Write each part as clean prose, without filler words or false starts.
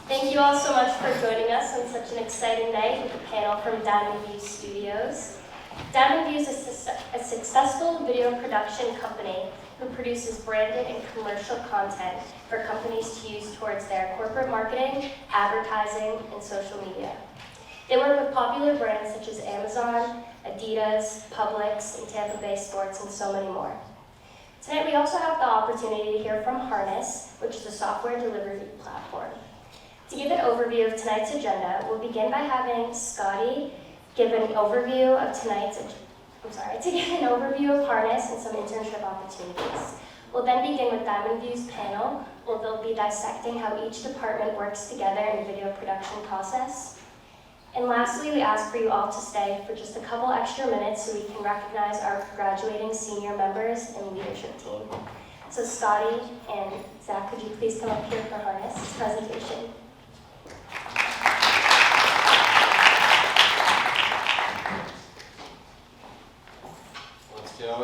Thank you all so much for joining us on such an exciting night with a panel from Diamond View Studios. Diamond View is a successful video production company who produces branded and commercial content for companies to use towards their corporate marketing, advertising, and social media. They work with popular brands such as Amazon, Adidas, Publix, and Tampa Bay Sports, and so many more. Tonight we also have the opportunity to hear from Harness, which is a software delivery platform. To give an overview of tonight's agenda, we'll begin by having Scotty give an overview of Harness and some internship opportunities. We'll then begin with Diamond View's panel, where they'll be dissecting how each department works together in the video production process. And lastly, we ask for you all to stay for just a couple extra minutes so we can recognize our graduating senior members and leadership team. So Scotty and Zach, could you please come up here for Harness' presentation?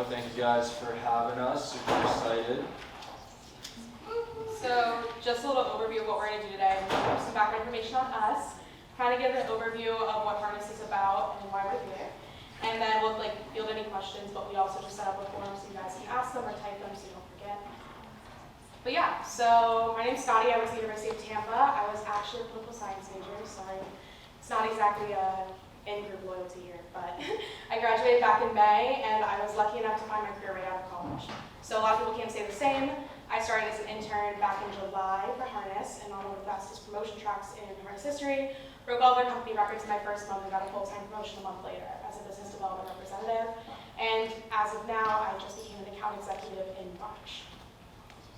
Thank you guys for having us. Super excited. So just a little overview of what we're going to do today. Some background information on us, kind of give an overview of what Harness is about and why we're here. And then we'll field any questions, but we also just set up a forum so you guys can ask them or type them so you don't forget. But yeah, so my name's Scotty. I went to the University of Tampa. I was actually a political science major. Sorry, it's not exactly a in-group loyalty here, but I graduated back in May, and I was lucky enough to find my career right out of college. So a lot of people can't say the same. I started as an intern back in July for Harness, and on one of the fastest promotion tracks in Harness history, broke all their company records in my first month and got a full-time promotion a month later as a business development representative. And as of now, I just became an account executive in March.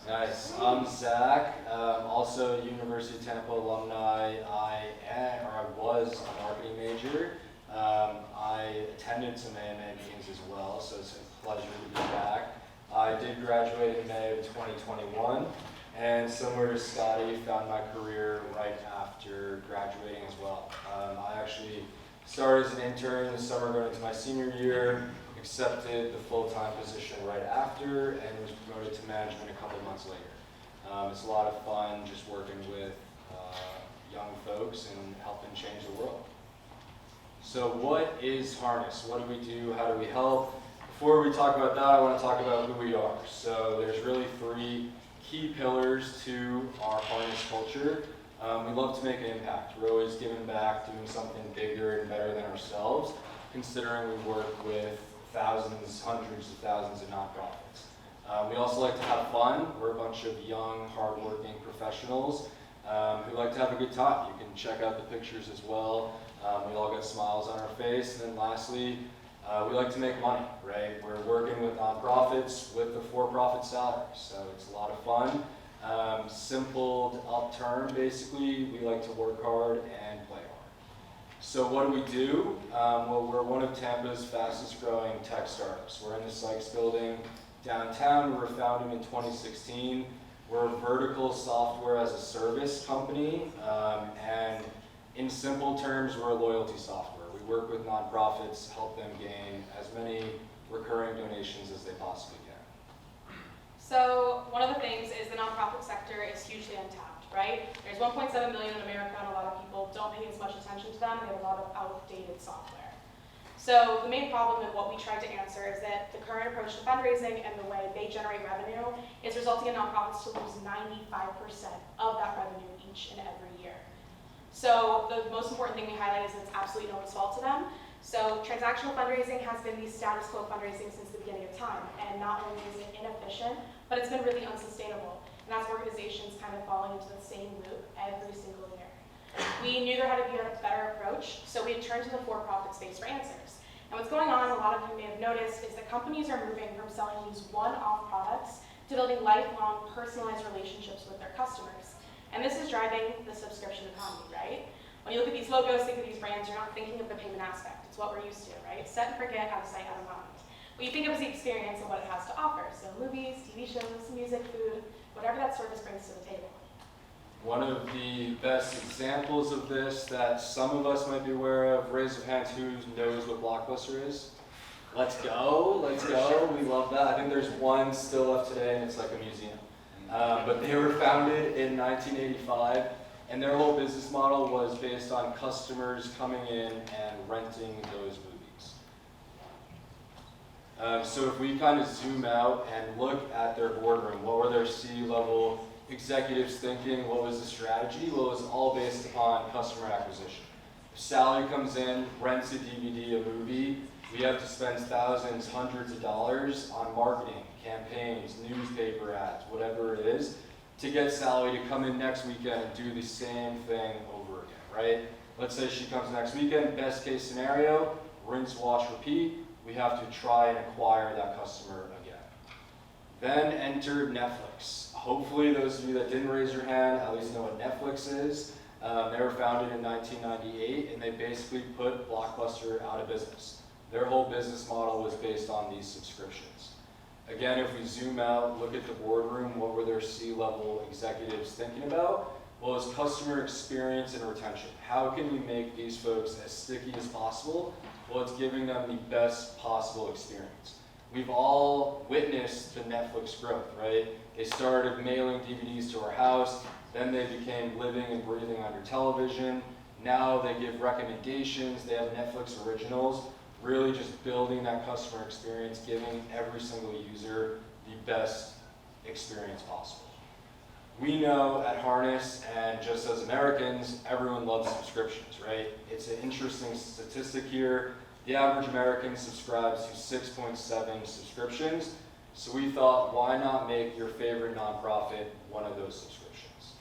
Nice. I'm Zach, also University of Tampa alumni. I was a marketing major. I attended some AMA meetings as well, so it's a pleasure to be back. I did graduate in May of 2021, and similar to Scotty, found my career right after graduating as well. I actually started as an intern this summer going into my senior year, accepted the full-time position right after, and was promoted to management a couple months later. It's a lot of fun just working with young folks and helping change the world. So what is Harness? What do we do? How do we help? Before we talk about that, I want to talk about who we are. So there's really three key pillars to our Harness culture. We love to make an impact. We're always giving back, doing something bigger and better than ourselves, considering we work with thousands, hundreds of thousands of nonprofits. We also like to have fun. We're a bunch of young, hardworking professionals who like to have a good time. You can check out the pictures as well. We all got smiles on our face. And then lastly, we like to make money, right? We're working with nonprofits with the for-profit salary, so it's a lot of fun. Simple up term, basically, we like to work hard and play hard. So what do? Well, we're one of Tampa's fastest growing tech startups. We're in the Sykes building downtown. We were founded in 2016. We're a vertical software as a service company, and in simple terms, we're a loyalty software. We work with nonprofits, help them gain as many recurring donations as they possibly can. So one of the things is the nonprofit sector is hugely untapped, right? There's 1.7 million in America, and a lot of people don't pay as much attention to them. They have a lot of outdated software. So the main problem with what we tried to answer is that the current approach to fundraising and the way they generate revenue is resulting in nonprofits to lose 95% of that revenue each and every year. So the most important thing we highlight is it's absolutely no one's fault to them. So transactional fundraising has been the status quo fundraising since the beginning of time, and not only is it inefficient, but it's been really unsustainable. And that's organizations kind of falling into the same loop every single year. We knew there had to be a better approach, so we turned to the for-profit space for answers. And what's going on, a lot of you may have noticed, is that companies are moving from selling these one-off products to building lifelong, personalized relationships with their customers. And this is driving the subscription economy, right? When you look at these logos, think of these brands, you're not thinking of the payment aspect. It's what we're used to, right? Set and forget, out of sight, out of mind. What you think of is the experience and what it has to offer. So movies, TV shows, music, food, whatever that service brings to the table. One of the best examples of this that some of us might be aware of, raise of hands who knows what Blockbuster is? Let's go, we love that. I think there's one still left today and it's like a museum. But they were founded in 1985 And their whole business model was based on customers coming in and renting those movies. So if we kind of zoom out and look at their boardroom, what were their C-level executives thinking? What was the strategy? Well, it was all based upon customer acquisition. If Sally comes in, rents a DVD, a movie, we have to spend thousands, hundreds of dollars on marketing, campaigns, newspaper ads, whatever it is, to get Sally to come in next weekend and do the same thing over again, right? Let's say she comes next weekend, best case scenario, rinse, wash, repeat. We have to try and acquire that customer again. Then entered Netflix. Hopefully those of you that didn't raise your hand at least know what Netflix is. They were founded in 1998 and they basically put Blockbuster out of business. Their whole business model was based on these subscriptions. Again, if we zoom out, look at the boardroom, what were their C-level executives thinking about? Well, it's customer experience and retention. How can we make these folks as sticky as possible? Well, it's giving them the best possible experience. We've all witnessed the Netflix growth, right? They started mailing DVDs to our house, then they became living and breathing on your television. Now they give recommendations, they have Netflix originals, really just building that customer experience, giving every single user the best experience possible. We know at Harness, and just as Americans, everyone loves subscriptions, right? It's an interesting statistic here. The average American subscribes to 6.7 subscriptions. So we thought, why not make your favorite nonprofit one of those subscriptions?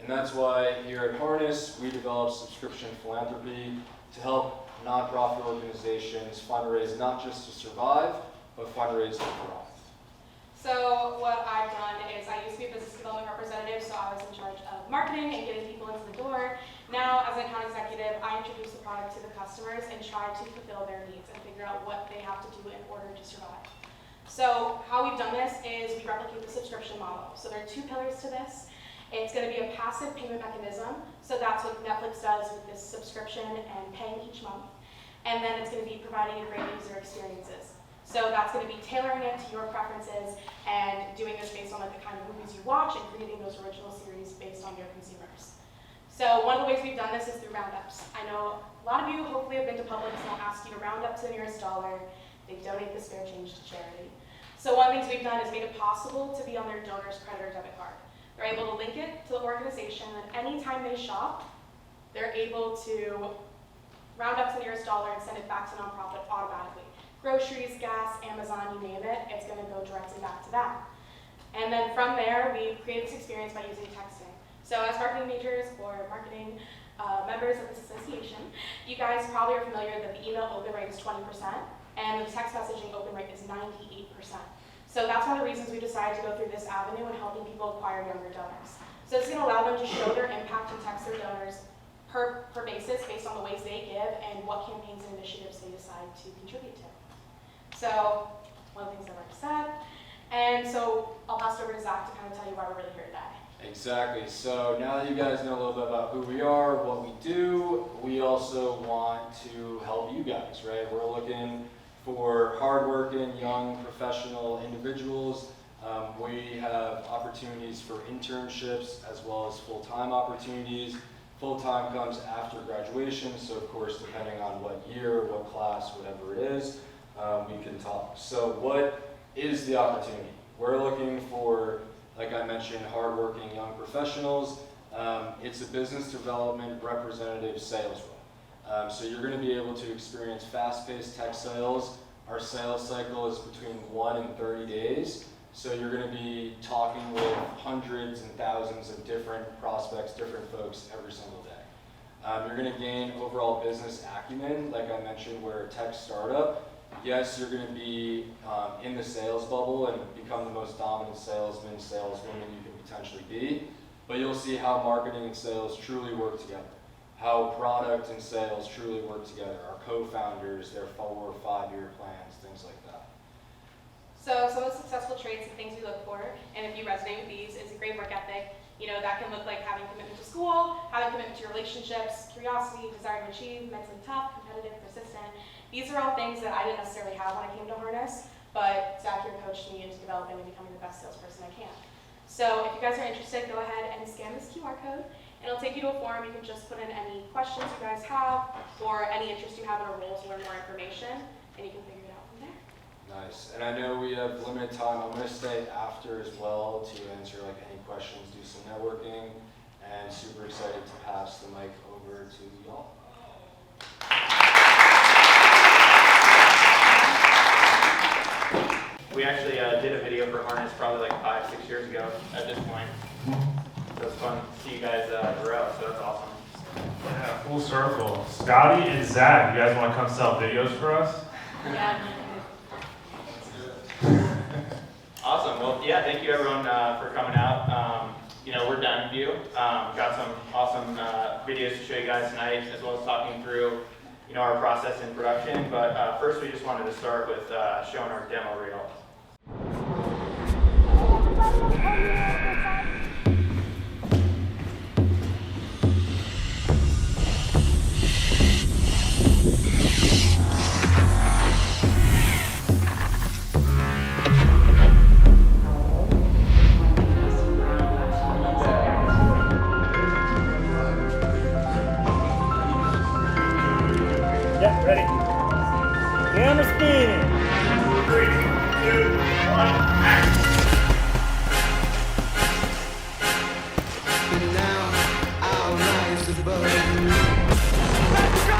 And that's why here at Harness, we developed subscription philanthropy to help nonprofit organizations fundraise not just to survive, but fundraise to thrive. So what I've done is I used to be a business development representative, so I was in charge of marketing and getting people into the door. Now, as an account executive, I introduce the product to the customers and try to fulfill their needs and figure out what they have to do in order to survive. So how we've done this is we replicate the subscription model. So there are two pillars to this. It's going to be a passive payment mechanism. So that's what Netflix does with this subscription and paying each month. And then it's going to be providing you great user experiences. So that's going to be tailoring it to your preferences and doing this based on like the kind of movies you watch and creating those original series based on your consumers. So one of the ways we've done this is through roundups. I know a lot of you hopefully have been to Publix and they'll ask you to round up to the nearest dollar. They donate the spare change to charity. So one of the things we've done is made it possible to be on their donor's credit or debit card. They're able to link it to the organization, and anytime they shop, they're able to round up to the nearest dollar and send it back to nonprofit automatically. Groceries, gas, Amazon, you name it, it's going to go directly back to them. And then from there, we created this experience by using texting. So as marketing majors or marketing members of this association, you guys probably are familiar that the email open rate is 20%, and the text messaging open rate is 98%. So that's one of the reasons we decided to go through this avenue and helping people acquire younger donors. So it's going to allow them to show their impact and text their donors per basis based on the ways they give and what campaigns and initiatives they decide to contribute to. So one of the things I've already said. And so I'll pass it over to Zach to kind of tell you why we're really here today. Exactly. So now that you guys know a little bit about who we are, what we do, we also want to help you guys, right? We're looking for hardworking, young, professional individuals. We have opportunities for internships as well as full-time opportunities. Full-time comes after graduation, so of course, depending on what year, what class, whatever it is, we can talk. So what is the opportunity? We're looking for, like I mentioned, hardworking young professionals. It's a business development representative sales role. So you're going to be able to experience fast-paced tech sales. Our sales cycle is between 1 and 30 days. So you're going to be talking with hundreds and thousands of different prospects, different folks every single day. You're going to gain overall business acumen, like I mentioned, we're a tech startup. Yes, you're going to be in the sales bubble and become the most dominant salesman, saleswoman you can potentially be. But you'll see how marketing and sales truly work together. How product and sales truly work together. Our co-founders, their 4 or 5 year plans, things like that. So some of the successful traits and things we look for, and if you resonate with these, is a great work ethic. You know, that can look like having commitment to school, having commitment to your relationships, curiosity, desire to achieve, mentally tough, competitive, persistent. These are all things that I didn't necessarily have when I came to Harness, but Zach here coached me into developing and becoming the best salesperson I can. So if you guys are interested, go ahead and scan this QR code, And it'll take you to a forum. You can just put in any questions you guys have or any interest you have in a role to learn more information, and you can figure it out from there. Nice. And I know we have limited time. I'm going to stay after as well to answer like any questions, do some networking, and super excited to pass the mic over to y'all. We actually did a video for Harness probably like 5-6 years ago at this point. So it's fun to see you guys grow, so that's awesome. Yeah, full circle. Scotty and Zach, you guys want to come sell videos for us? Yeah. Awesome. Well, yeah, thank you everyone for coming out. You know, we're Diamond View. Got some awesome videos to show you guys tonight, as well as talking through, you know, our process in production. But first, we just wanted to start with showing our demo reel. Yeah, ready. Camera spinning. 3, 2, 1, action. And now I'll rise above you. Let's go!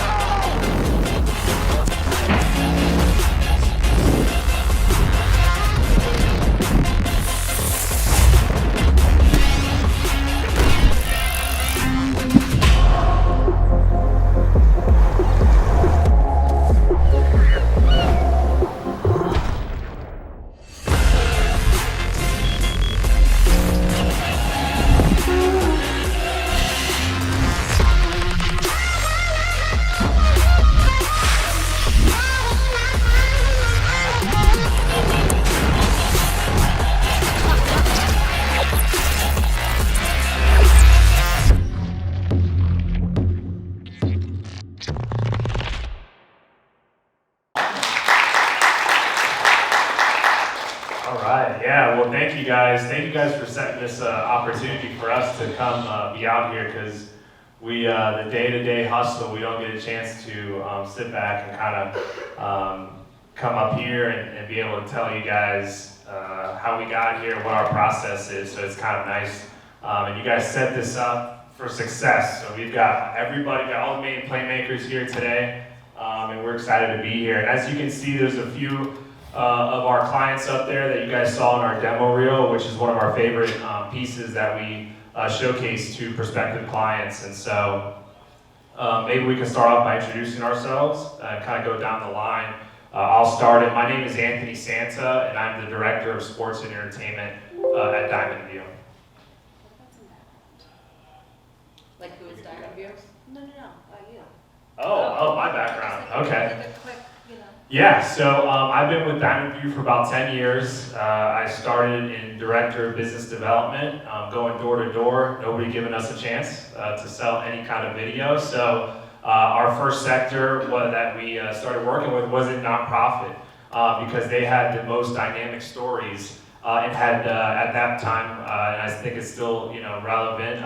All right, yeah, well, thank you guys. Thank you guys for setting this opportunity for us to come be out here, because we, the day-to-day hustle, we don't get a chance to sit back and kind of come up here and be able to tell you guys how we got here, what our process is, so it's kind of nice. And you guys set this up for success. So we've got everybody, got all the main playmakers here today, and we're excited to be here. And as you can see, there's a few of our clients up there that you guys saw in our demo reel, which is one of our favorite pieces that we showcase to prospective clients. And so maybe we can start off by introducing ourselves and kind of go down the line. I'll start it. My name is Anthony Santa, and I'm the Director of Sports and Entertainment at Diamond View. Like who is Diamond View? No, you. Oh, my background. Okay. Like a quick, you know. Yeah, so I've been with Diamond View for about 10 years. I started in Director of Business Development, going door to door, nobody giving us a chance to sell any kind of video. So our first sector that we started working with was in nonprofit, because they had the most dynamic stories and had at that time, and I think it's still relevant,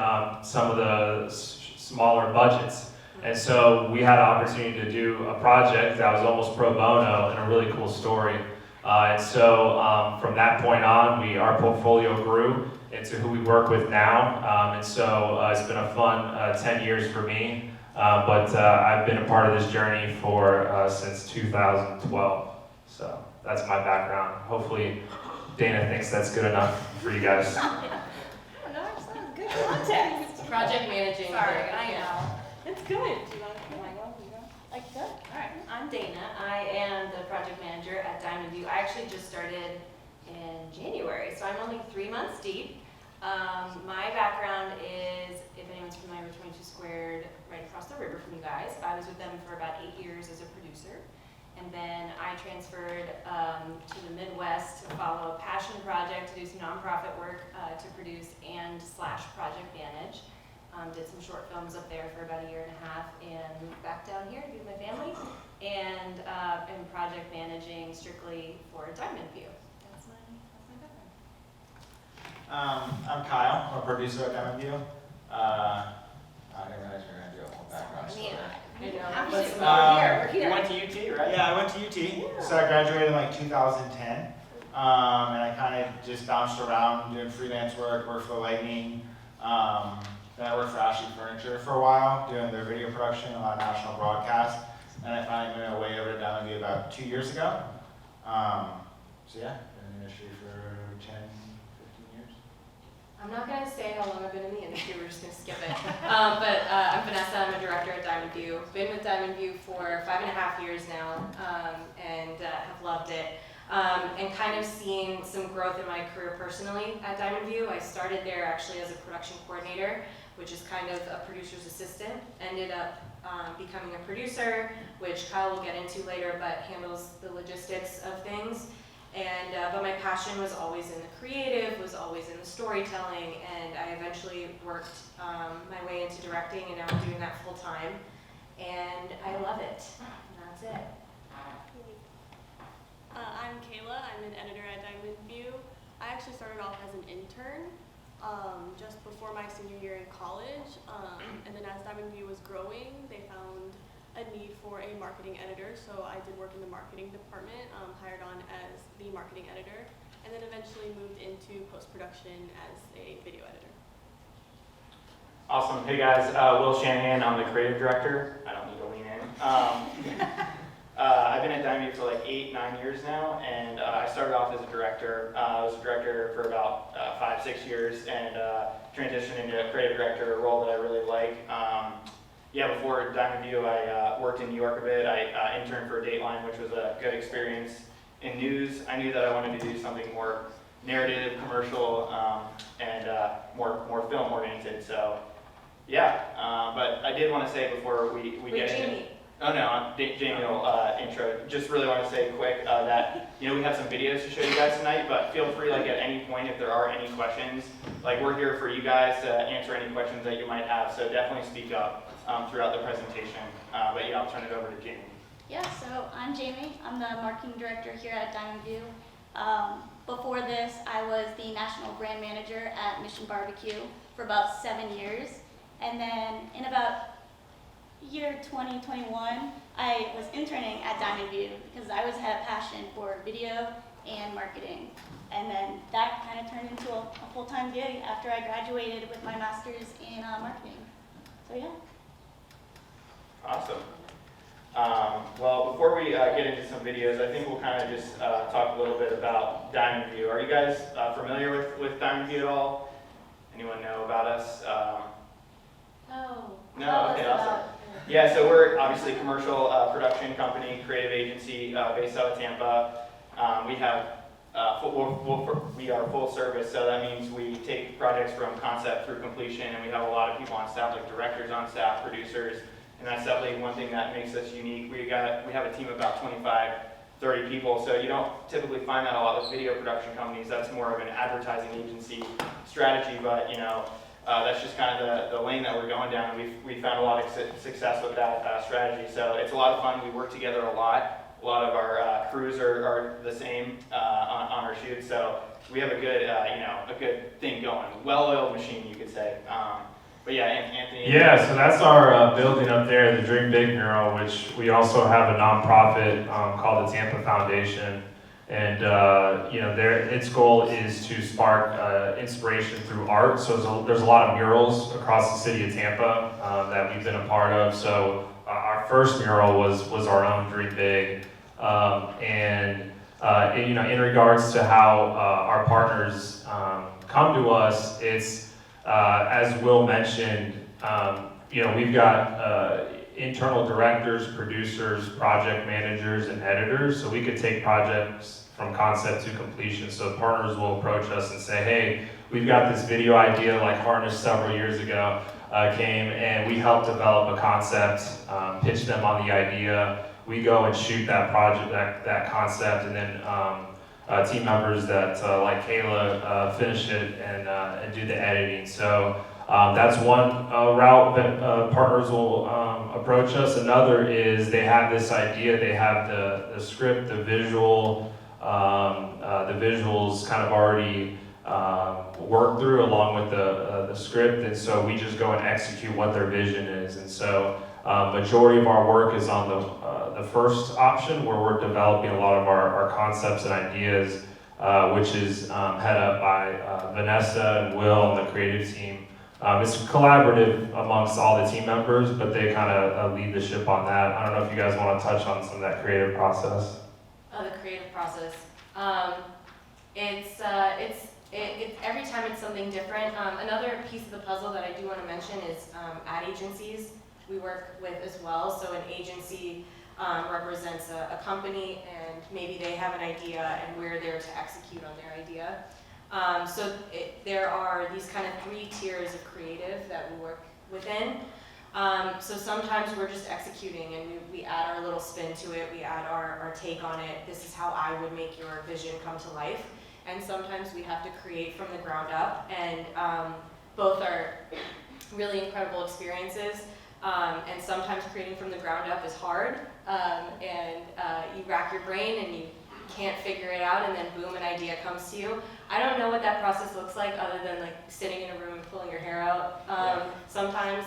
some of the smaller budgets. And so we had an opportunity to do a project that was almost pro bono and a really cool story. And so from that point on, our portfolio grew into who we work with now. And so it's been a fun 10 years for me. But I've been a part of this journey since 2012. So that's my background. Hopefully Dana thinks that's good enough for you guys. No, it's not good context. Project managing. Sorry, I know. It's good. Do you want to go? Like good. All right, I'm Dana. I am the project manager at Diamond View. I actually just started in January, so I'm only 3 months deep. My background is, if anyone's familiar with 22 Squared, right across the river from you guys. I was with them for about 8 years as a producer. And then I transferred to the Midwest to follow a passion project, to do some nonprofit work, to produce and / project manage. Did some short films up there for about 1.5 years and moved back down here to be with my family and project managing strictly for Diamond View. That's my background. I'm Kyle. I'm a producer at Diamond View. I mean, I know. absolutely. You We're here. went to UT, right? Yeah, I went to UT, so I graduated in like 2010, and I kind of just bounced around doing freelance work, worked for Lightning, then I worked for Ashley Furniture for a while, doing their video production on national broadcast, and I finally moved away over to Diamond View about 2 years ago. So yeah, been in the industry for 10, 15 years. I'm not gonna say how long I've been in the industry, we're just gonna skip it. But I'm Vanessa, I'm a director at Diamond View. Been with Diamond View for 5.5 years now, and have loved it. And kind of seen some growth in my career personally at Diamond View. I started there actually as a production coordinator, which is kind of a producer's assistant. Ended up becoming a producer, which Kyle will get into later, but handles the logistics of things. And but my passion was always in the creative, was always in the storytelling, and I eventually worked my way into directing, and now I'm doing that full time. And I love it. And that's it. I'm Kayla. I'm an editor at Diamond View. I actually started off as an intern just before my senior year in college. And then as Diamond View was growing, they found a need for a marketing editor. So I did work in the marketing department, hired on as the marketing editor, and then eventually moved into post-production as a video editor. Awesome. Hey guys, Will Shanahan. I'm the creative director. I don't need to lean in. I've been at Diamond View for like 8-9 years now, and I started off as a director. I was a director for about 5-6 years, and transitioned into a creative director, a role that I really like. Before Diamond View, I worked in New York a bit. I interned for Dateline, which was a good experience in news. I knew that I wanted to do something more narrative, commercial, and more film oriented. So, but I did want to say before we get into. Oh no, Jamie will intro. Just really want to say quick that we have some videos to show you guys tonight, but feel free at any point if there are any questions. We're here for you guys to answer any questions that you might have. So definitely speak up throughout the presentation. I'll turn it over to Jamie. Yeah, so I'm Jamie. I'm the marketing director here at Diamond View. Before this, I was the national brand manager at Mission Barbecue for about 7 years, and then in about year 2021, I was interning at Diamond View because I always had a passion for video and marketing. And then that kind of turned into a full-time gig after I graduated with my master's in marketing. So yeah. Awesome. Before we get into some videos, I think we'll kind of just talk a little bit about Diamond View. Are you guys familiar with Diamond View at all? Anyone know about us? No? Okay, awesome. Yeah, so we're obviously a commercial production company, creative agency based out of Tampa. We are full service, so that means we take projects from concept through completion, and we have a lot of people on staff, like directors on staff, producers, and that's definitely one thing that makes us unique. We have a team of about 25-30 people, so you don't typically find that a lot with video production companies. That's more of an advertising agency strategy, but that's just kind of the lane that we're going down, and we found a lot of success with that strategy. So it's a lot of fun. We work together a lot. A lot of our crews are the same on our shoots, so we have a good thing going. Well-oiled machine, you could say. Anthony. Yeah, so that's our building up there, the Dream Big mural, which we also have a nonprofit called the Tampa Foundation. And its goal is to spark inspiration through art. So there's a lot of murals across the city of Tampa that we've been a part of. So our first mural was our own Dream Big. In regards to how our partners come to us, it's as Will mentioned, we've got internal directors, producers, project managers, and editors, so we could take projects from concept to completion. So partners will approach us and say, hey, we've got this video idea like Harness several years ago came, and we helped develop a concept, pitch them on the idea. We go and shoot that project, that concept, and then team members that, like Kayla, finish it and do the editing. So that's one route that partners will approach us. Another is they have this idea, they have the script, the visual, the visuals kind of already worked through along with the script, and so we just go and execute what their vision is. And so Majority of our work is on the first option, where we're developing a lot of our concepts and ideas, which is head up by Vanessa and Will and the creative team. It's collaborative amongst all the team members, but they kind of lead the ship on that. I don't know if you guys want to touch on some of that creative process. The creative process. It's every time it's something different. Another piece of the puzzle that I do want to mention is ad agencies we work with as well. So an agency represents a company, and maybe they have an idea and we're there to execute on their idea. There are these kind of 3 tiers of creative that we work within. So sometimes we're just executing and we add our little spin to it, we add our take on it. This is how I would make your vision come to life. And sometimes we have to create from the ground up, and both are really incredible experiences. And sometimes creating from the ground up is hard, and you rack your brain and you can't figure it out, and then boom, an idea comes to you. I don't know what that process looks like other than like sitting in a room and pulling your hair out. Sometimes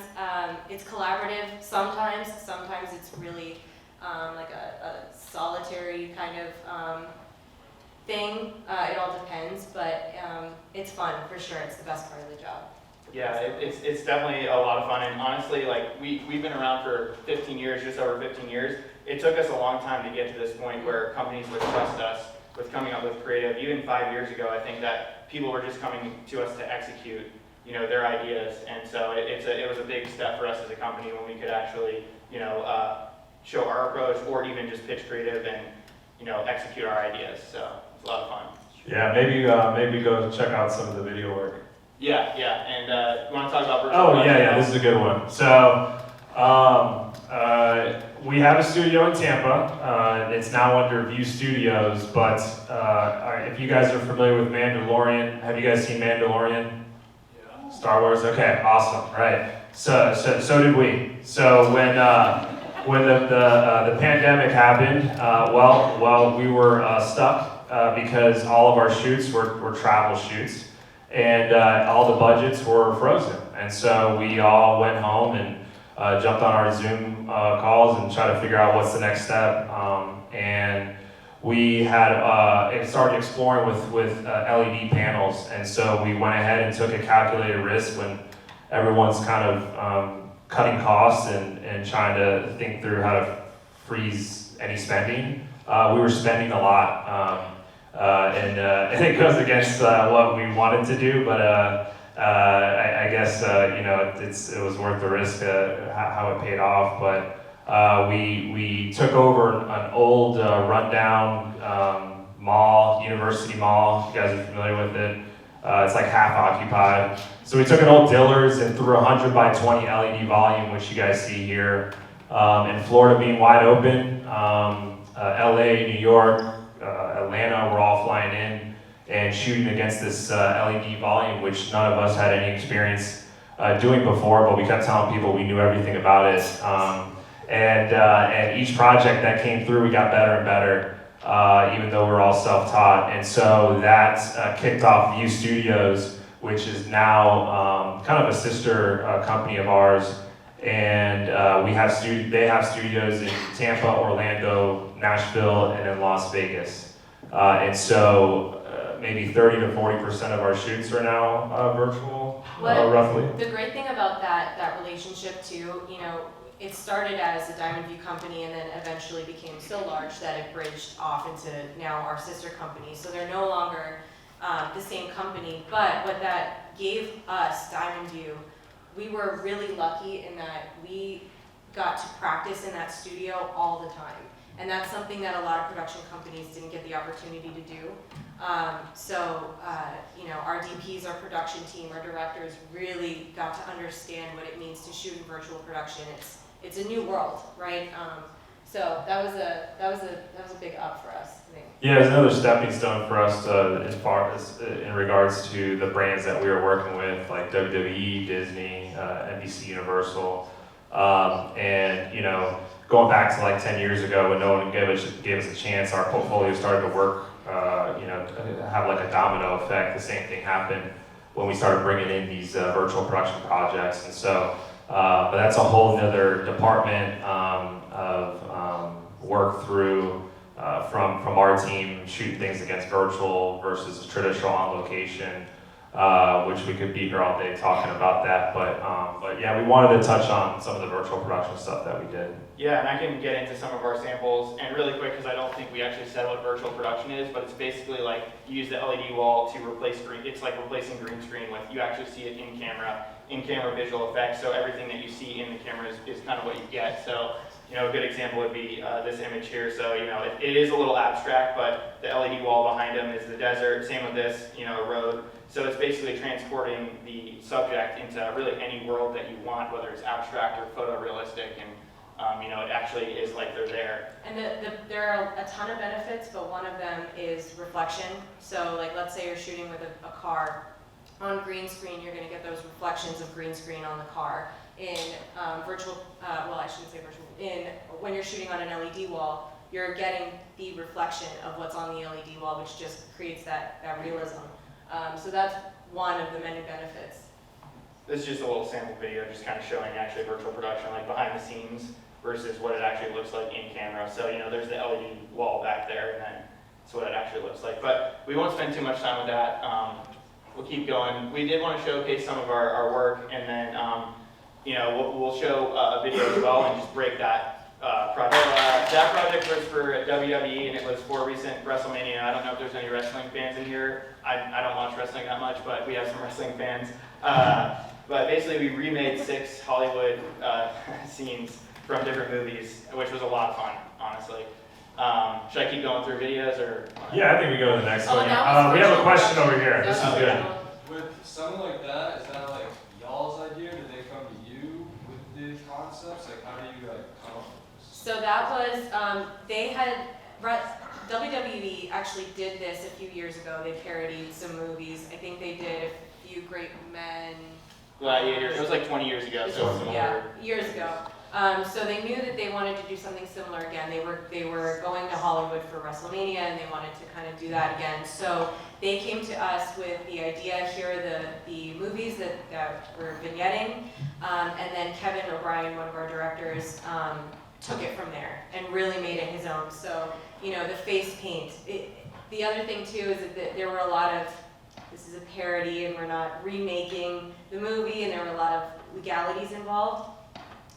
it's collaborative, sometimes it's really like a solitary kind of thing. It all depends, but it's fun for sure. It's the best part of the job. Yeah, it's definitely a lot of fun, and honestly, like we've been around for 15 years, just over 15 years. It took us a long time to get to this point where companies would trust us with coming up with creative. Even 5 years ago, I think that people were just coming to us to execute, their ideas, and so it was a big step for us as a company when we could actually, show our approach or even just pitch creative and, execute our ideas. So it's a lot of fun. Yeah, maybe go check out some of the video work. Yeah, and you want to talk about virtual? Oh yeah, this is a good one. So we have a studio in Tampa. It's now under View Studios, but if you guys are familiar with Mandalorian, have you guys seen Mandalorian? Yeah. Star Wars. Okay, awesome. Right. So did we. So when the pandemic happened, we were stuck because all of our shoots were travel shoots. And all the budgets were frozen. And so we all went home and jumped on our Zoom calls and tried to figure out what's the next step. And we had started exploring with LED panels. And so we went ahead and took a calculated risk when everyone's kind of cutting costs and trying to think through how to freeze any spending. We were spending a lot. And it goes against what we wanted to do, but I guess it was worth the risk. How it paid off, but we took over an old rundown mall, University Mall. You guys are familiar with it. It's like half occupied. So we took an old Dillard's and threw 100 by 20 LED volume, which you guys see here. In Florida being wide open, LA, New York, Atlanta, we're all flying in and shooting against this LED volume, which none of us had any experience doing before, but we kept telling people we knew everything about it. And each project that came through, we got better and better, even though we're all self-taught. And so that kicked off View Studios, which is now kind of a sister company of ours. And they have studios in Tampa, Orlando, Nashville, and in Las Vegas. And so maybe 30 to 40% of our shoots are now virtual, roughly. The great thing about that relationship too, it started as a Diamond View company and then eventually became so large that it bridged off into now our sister company. So they're no longer the same company, but what that gave us, Diamond View, we were really lucky in that we got to practice in that studio all the time. And that's something that a lot of production companies didn't get the opportunity to do. Our DPs, our production team, our directors really got to understand what it means to shoot in virtual production. It's a new world, right? So that was a big up for us, I think. Yeah, it was another stepping stone for us as far as in regards to the brands that we were working with, like WWE, Disney, NBC Universal, and going back to like 10 years ago when no one gave us a chance, our portfolio started to work, have like a domino effect. The same thing happened when we started bringing in these virtual production projects. And so But that's a whole nother department of work through from our team, shooting things against virtual versus traditional on location, which we could be here all day talking about that. But yeah, we wanted to touch on some of the virtual production stuff that we did. Yeah, and I can get into some of our samples, and really quick, because I don't think we actually said what virtual production is, but it's basically like you use the LED wall to replace green. It's like replacing green screen with, you actually see it in camera visual effects, so everything that you see in the camera is kind of what you get. So, you know, a good example would be this image here. So, you know, it is a little abstract, but the LED wall behind them is the desert. Same with this, you know, a road. So it's basically transporting the subject into really any world that you want, whether it's abstract or photorealistic, and you know, it actually is like they're there. And there are a ton of benefits, but one of them is reflection. So like, let's say you're shooting with a car. On green screen, you're gonna get those reflections of green screen on the car. In virtual, well, I shouldn't say virtual, when you're shooting on an LED wall, you're getting the reflection of what's on the LED wall, which just creates that realism. So that's one of the many benefits. This is just a little sample video just kind of showing actually virtual production, like behind the scenes versus what it actually looks like in camera. So, you know, there's the LED wall back there, and then that's what it actually looks like. But we won't spend too much time with that. We'll keep going. We did want to showcase some of our work, and then, you know, we'll show a video as well and just break that project. That project was for WWE, and it was for recent WrestleMania. I don't know if there's any wrestling fans in here. I don't watch wrestling that much, but we have some wrestling fans. But basically, we remade 6 Hollywood scenes from different movies, which was a lot of fun, honestly. Should I keep going through videos, or? Yeah, I think we go to the next Oh, one. that was We have a virtual question production. over here. This is That was good. virtual. With something like that, is that like y'all's idea? Did they come to you with the concepts? Like, how do you like come up with this? So that was, they had, WWE actually did this a few years ago. They parodied some movies. I think they did A Few Great Men. Gladiator. It was like 20 years ago, so it's Yeah, years ago. So they knew that they wanted to do something similar again. They were going to Hollywood for WrestleMania, and they wanted to kind of do that again. So they came to us with the idea. Here are the movies that were vignetting, and then Kevin O'Brien, one of our directors, took it from there and really made it his own. So, you know, the face paint. The other thing too is that there were a lot of, this is a parody and we're not remaking the movie, and there were a lot of legalities involved.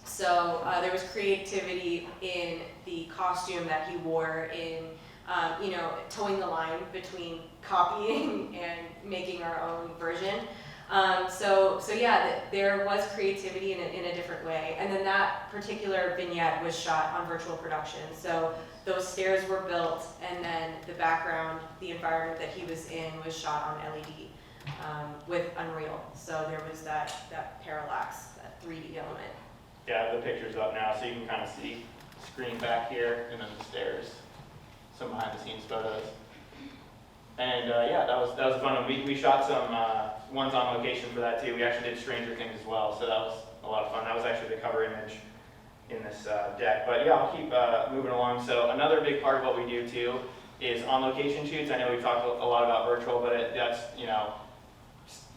So there was creativity in the costume that he wore, in you know, towing the line between copying and making our own version. So yeah, there was creativity in a different way. And then that particular vignette was shot on virtual production. So those stairs were built, and then the background, the environment that he was in, was shot on LED with Unreal. So there was that parallax, that 3D element. Yeah, the picture's up now, so you can kind of see the screen back here, and then the stairs, some behind-the-scenes photos. And yeah, that was a fun one. We shot some ones on location for that too. We actually did Stranger Things as well, so that was a lot of fun. That was actually the cover image in this deck. But yeah, I'll keep moving along. So another big part of what we do too is on location shoots. I know we've talked a lot about virtual, but that's, you know,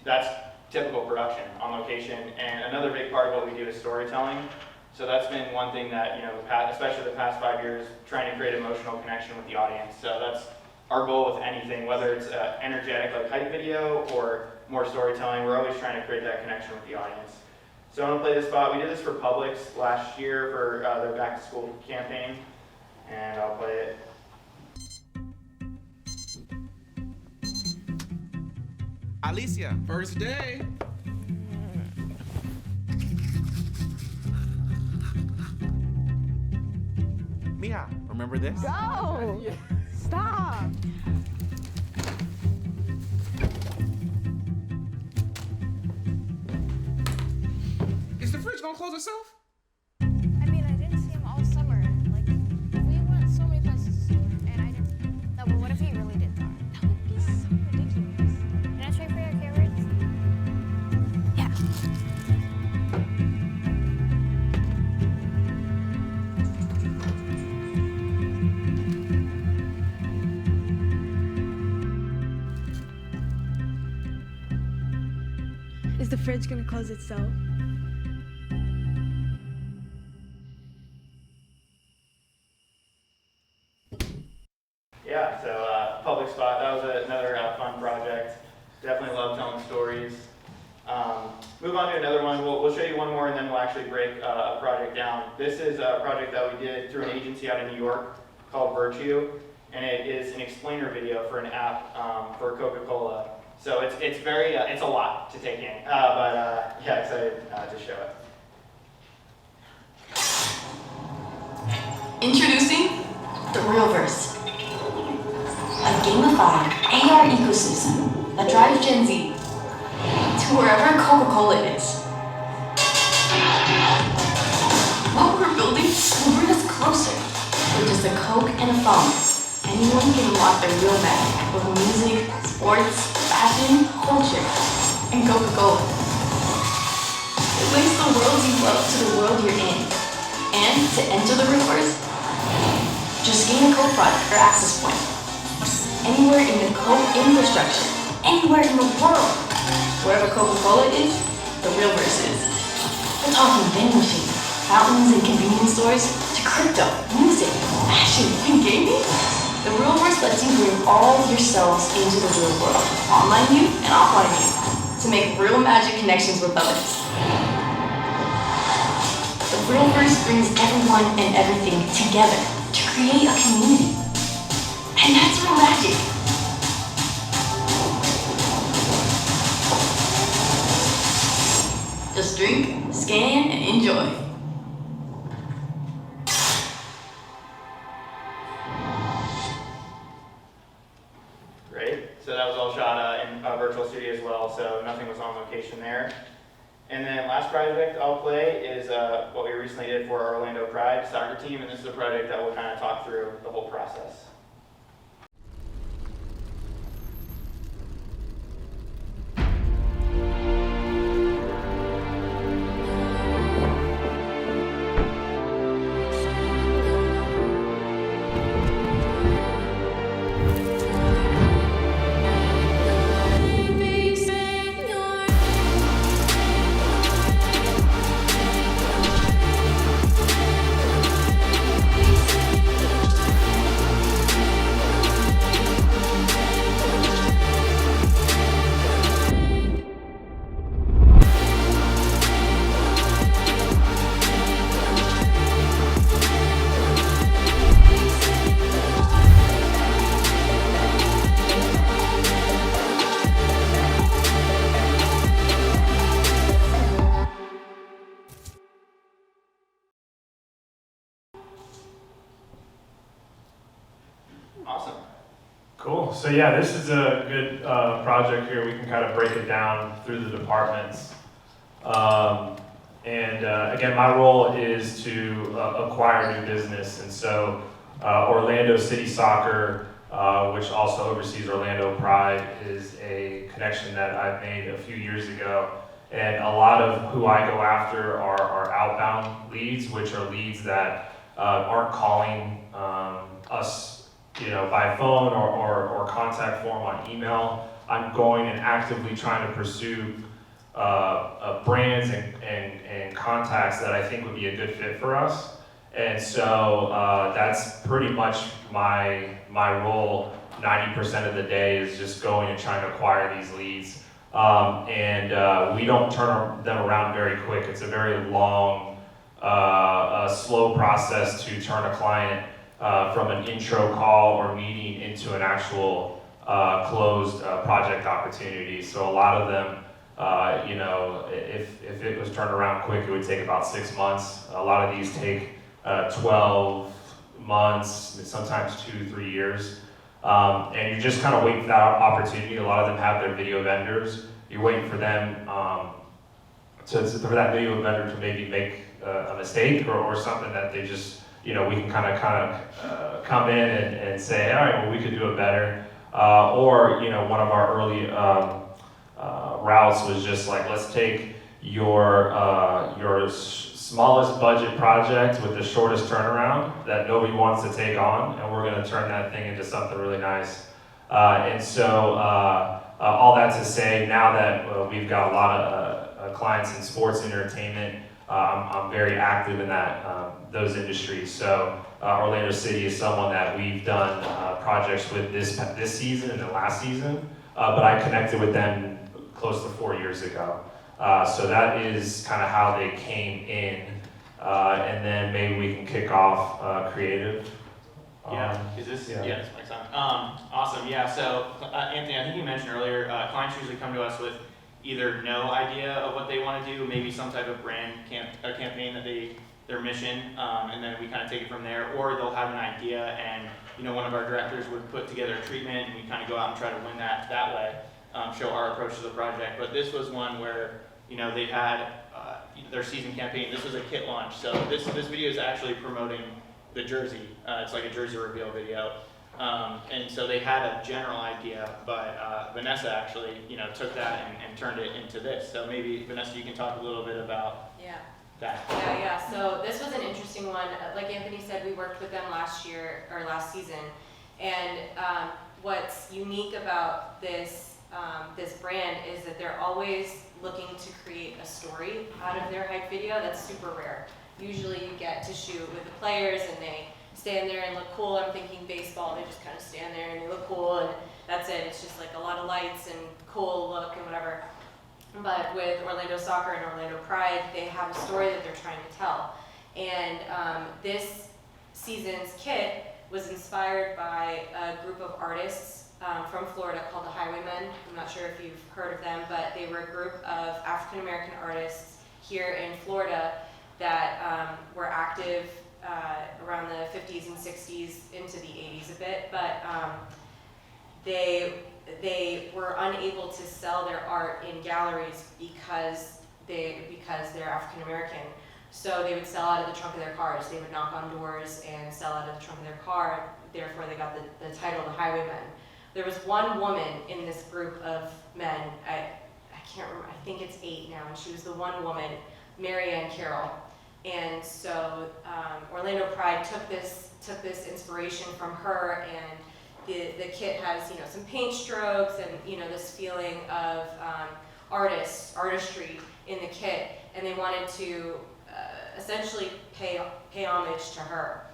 that's typical production on location. And another big part of what we do is storytelling. So that's been one thing that, you know, especially the past 5 years, trying to create emotional connection with the audience. So that's our goal with anything, whether it's energetic like hype video or more storytelling. We're always trying to create that connection with the audience. So I'm gonna play this spot. We did this for Publix last year for their back to school campaign, and I'll play it. Alicia, first day. Mia, remember this? Go! Stop! Is the fridge gonna close itself? I mean, I didn't see him all summer. Like, we went so many places this summer, and I didn't. No, but what if he really did that? That would be so ridiculous. Can I try for your carrots? Yeah. Is the fridge gonna close itself? yeah, so public spot, that was another fun project. Definitely love telling stories. Move on to another one. We'll show you one more and then we'll actually break a project down. This is a project that we did through an agency out in New York called Virtue, and it is an explainer video for an app for Coca-Cola. So it's very, it's a lot to take in, but yeah, excited to show it. Introducing the Realverse, a gamified AR ecosystem that drives Gen Z to wherever Coca-Cola is. What we're building will bring us closer. With just a Coke and a phone, anyone can unlock their real magic with music, sports, fashion, culture, and Coca-Cola. It links the world you love to the world you're in. And to enter the Realverse, just gain a Coke product or access point. Anywhere in the Coke infrastructure, anywhere in the world. Wherever Coca-Cola is, the Realverse is. We're talking vending machines, fountains and convenience stores, to crypto, music, fashion, and gaming. The Realverse lets you bring all of yourselves into the real world, online you and offline you, to make real magic connections with others. The Realverse brings everyone and everything together to create a community. And that's real magic. Just drink, scan, and enjoy. Great. So that was all shot in a virtual studio as well, so nothing was on location there. And then last project I'll play is what we recently did for our Orlando Pride soccer team, and this is a project that we'll kind of talk through the whole process. Awesome. Cool. So yeah, this is a good project here. We can kind of break it down through the departments. Again, my role is to acquire new business. And so Orlando City Soccer, which also oversees Orlando Pride, is a connection that I made a few years ago. And a lot of who I go after are outbound leads, which are leads that aren't calling us by phone or contact form on email. I'm going and actively trying to pursue brands and contacts that I think would be a good fit for us. And so that's pretty much my role. 90% of the day is just going and trying to acquire these leads. We don't turn them around very quick. It's a very long, slow process to turn a client from an intro call or meeting into an actual closed project opportunity. So a lot of them, if it was turned around quick, it would take about 6 months. A lot of these take 12 months, sometimes 2-3 years. And you're just kind of waiting for that opportunity. A lot of them have their video vendors. You're waiting for them for that video vendor to maybe make a mistake or something that they just, we can kind of come in and say, all right, well, we could do it better. Or one of our early routes was just like, let's take your smallest budget project with the shortest turnaround that nobody wants to take on, and we're going to turn that thing into something really nice. All that to say, now that we've got a lot of clients in sports entertainment, I'm very active in those industries. So Orlando City is someone that we've done projects with this season and the last season, but I connected with them close to 4 years ago. So that is kind of how they came in, and then maybe we can kick off creative. Yeah, is this, yeah. yeah, this mic's on. Awesome, yeah, so Anthony, I think you mentioned earlier, clients usually come to us with either no idea of what they want to do, maybe some type of brand campaign that their mission, and then we kind of take it from there, or they'll have an idea and, you know, one of our directors would put together a treatment and we kind of go out and try to win that way, show our approach to the project. But this was one where, you know, they had their season campaign. This was a kit launch, so this video is actually promoting the jersey. It's like a jersey reveal video. And so they had a general idea, but Vanessa actually, you know, took that and turned it into this. So maybe, Vanessa, you can talk a little bit about that. Yeah. So this was an interesting one. Like Anthony said, we worked with them last season. And what's unique about this brand is that they're always looking to create a story out of their hype video. That's super rare. Usually you get to shoot with the players and they stand there and look cool. I'm thinking baseball, they just kind of stand there and they look cool and that's it. It's just like a lot of lights and cool look and whatever. But with Orlando Soccer and Orlando Pride, they have a story that they're trying to tell. And this season's kit was inspired by a group of artists from Florida called the Highwaymen. I'm not sure if you've heard of them, but they were a group of African American artists here in Florida that were active around the 50s and 60s into the 80s a bit, but they were unable to sell their art in galleries because they're African American. So they would sell out of the trunk of their cars. They would knock on doors and sell out of the trunk of their car. Therefore, they got the title, the Highwaymen. There was one woman in this group of men. I can't remember. I think it's 8 now, and she was the one woman, Mary Ann Carroll. And so Orlando Pride took this inspiration from her, and the kit has, you know, some paint strokes and, you know, this feeling of artistry in the kit, and they wanted to essentially pay homage to her.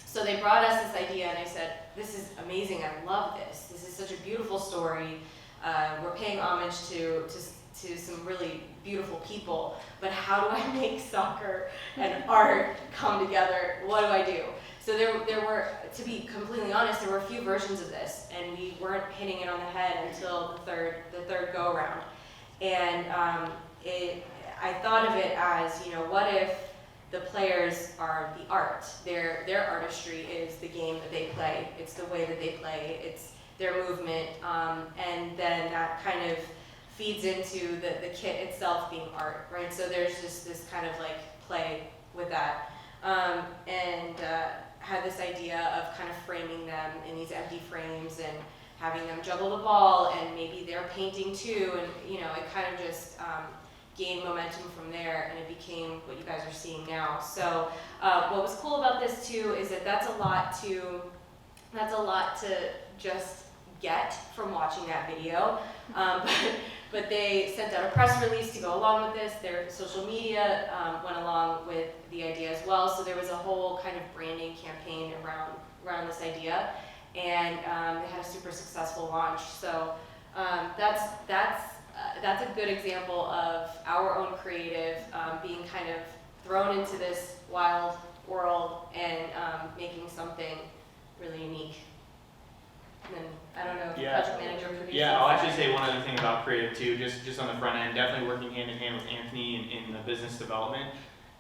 So they brought us this idea, and I said, "This is amazing. I love this. This is such a beautiful story. We're paying homage to some really beautiful people, but how do I make soccer and art come together? What do I do?" So there were, to be completely honest, there were a few versions of this, and we weren't hitting it on the head until the third go around. And I thought of it as, you know, what if the players are the art? Their artistry is the game that they play. It's the way that they play. It's their movement, and then that kind of feeds into the kit itself being art, right? So there's just this kind of like play with that. And had this idea of kind of framing them in these empty frames and having them juggle the ball, and maybe they're painting too, and you know, it kind of just gained momentum from there, and it became what you guys are seeing now. So what was cool about this too is that that's a lot to just get from watching that video. But they sent out a press release to go along with this. Their social media went along with the idea as well. So there was a whole kind of branding campaign around this idea, and they had a super successful launch. So that's a good example of our own creative being kind of thrown into this wild world and making something really unique. And then, I don't know if the project manager produces. Yeah, I'll actually say one other thing about creative too, just on the front end, definitely working hand in hand with Anthony in the business development.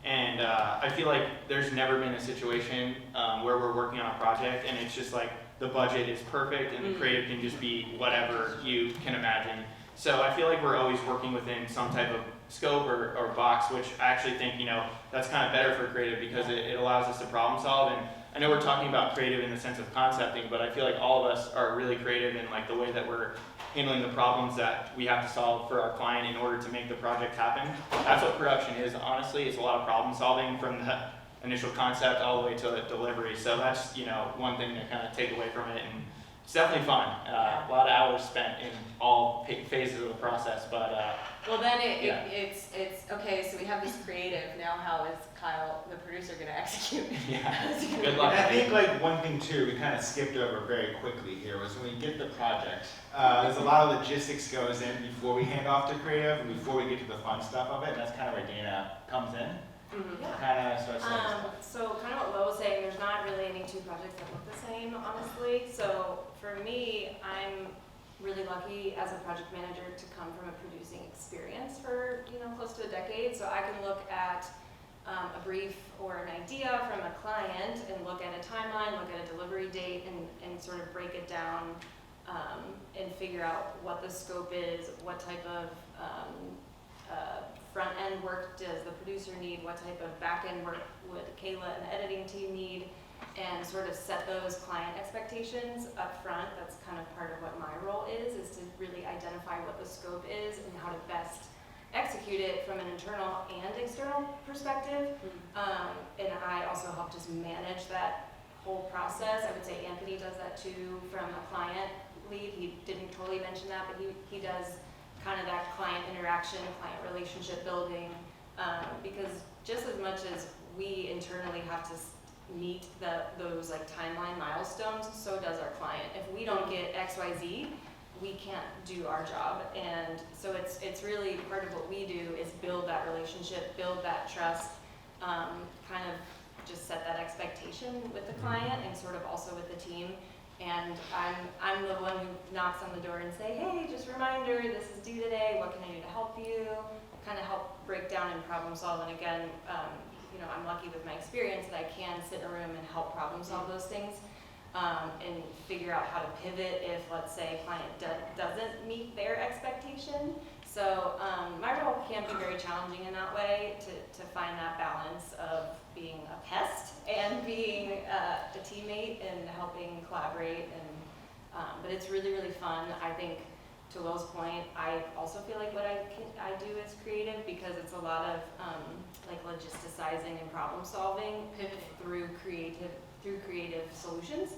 And I feel like there's never been a situation where we're working on a project and it's just like the budget is perfect and the creative can just be whatever you can imagine. So I feel like we're always working within some type of scope or box, which I actually think, you know, that's kind of better for creative because it allows us to problem solve. And I know we're talking about creative in the sense of concepting, but I feel like all of us are really creative in like the way that we're handling the problems that we have to solve for our client in order to make the project happen. That's what production is, honestly. It's a lot of problem solving from the initial concept all the way to the delivery. So that's, you know, one thing to kind of take away from it. it's definitely fun. A lot of hours spent in all phases of the process, but Well, then Yeah. it's okay. So we have this creative. Now, how is Kyle, the producer, going to execute? yeah, Is he good gonna- luck. And I think like one thing too, we kind of skipped over very quickly here was when we get the project, there's a lot of logistics goes in before we hand off to creative and before we get to the fun stuff of it. And that's kind of where Dana comes in. Yeah. Kind of starts saying stuff. So kind of what Lo was saying, there's not really any two projects that look the same, honestly. So for me, I'm really lucky as a project manager to come from a producing experience for, close to a decade. So I can look at a brief or an idea from a client and look at a timeline, look at a delivery date, and sort of break it down and figure out what the scope is, what type of front-end work does the producer need, what type of back-end work would Kayla and the editing team need, and sort of set those client expectations up front. That's kind of part of what my role is to really identify what the scope is and how to best execute it from an internal and external perspective. And I also help just manage that whole process. I would say Anthony does that too from a client lead. He didn't totally mention that, but he does kind of that client interaction, client relationship building, because just as much as we internally have to meet those like timeline milestones, so does our client. If we don't get XYZ, we can't do our job. And so it's really part of what we do is build that relationship, build that trust, kind of just set that expectation with the client and sort of also with the team. And I'm the one who knocks on the door and say, hey, just a reminder, this is due today, what can I do to help you? Kind of help break down and problem solve. And again, I'm lucky with my experience that I can sit in a room and help problem solve those things and figure out how to pivot if, let's say, a client doesn't meet their expectation. So my role can be very challenging in that way to find that balance of being a pest and being a teammate and helping collaborate. But it's really, really fun. I think to Will's point, I also feel like what I do is creative because it's a lot of like logisticizing and problem solving, pivot through creative solutions.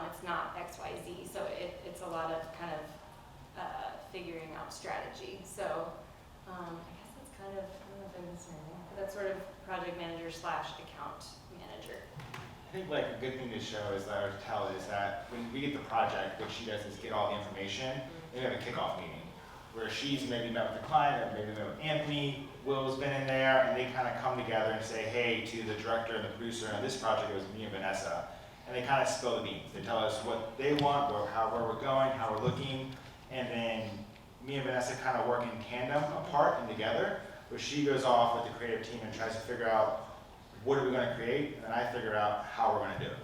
It's not XYZ, so it's a lot of kind of figuring out strategy. So I guess that's kind of, I don't know if I'm missing anything, but that's sort of project manager / account manager. I think like a good thing to show is that, or to tell is that when we get the project, what she does is get all the information, and we have a kickoff meeting where she's maybe met with the client, or maybe met with Anthony, Will's been in there, and they kind of come together and say, hey, to the director and the producer on this project, it was me and Vanessa, and they kind of spill the beans. They tell us what they want, where we're going, how we're looking, and then me and Vanessa kind of work in tandem, apart and together, where she goes off with the creative team and tries to figure out what are we going to create, and then I figure out how we're going to do it.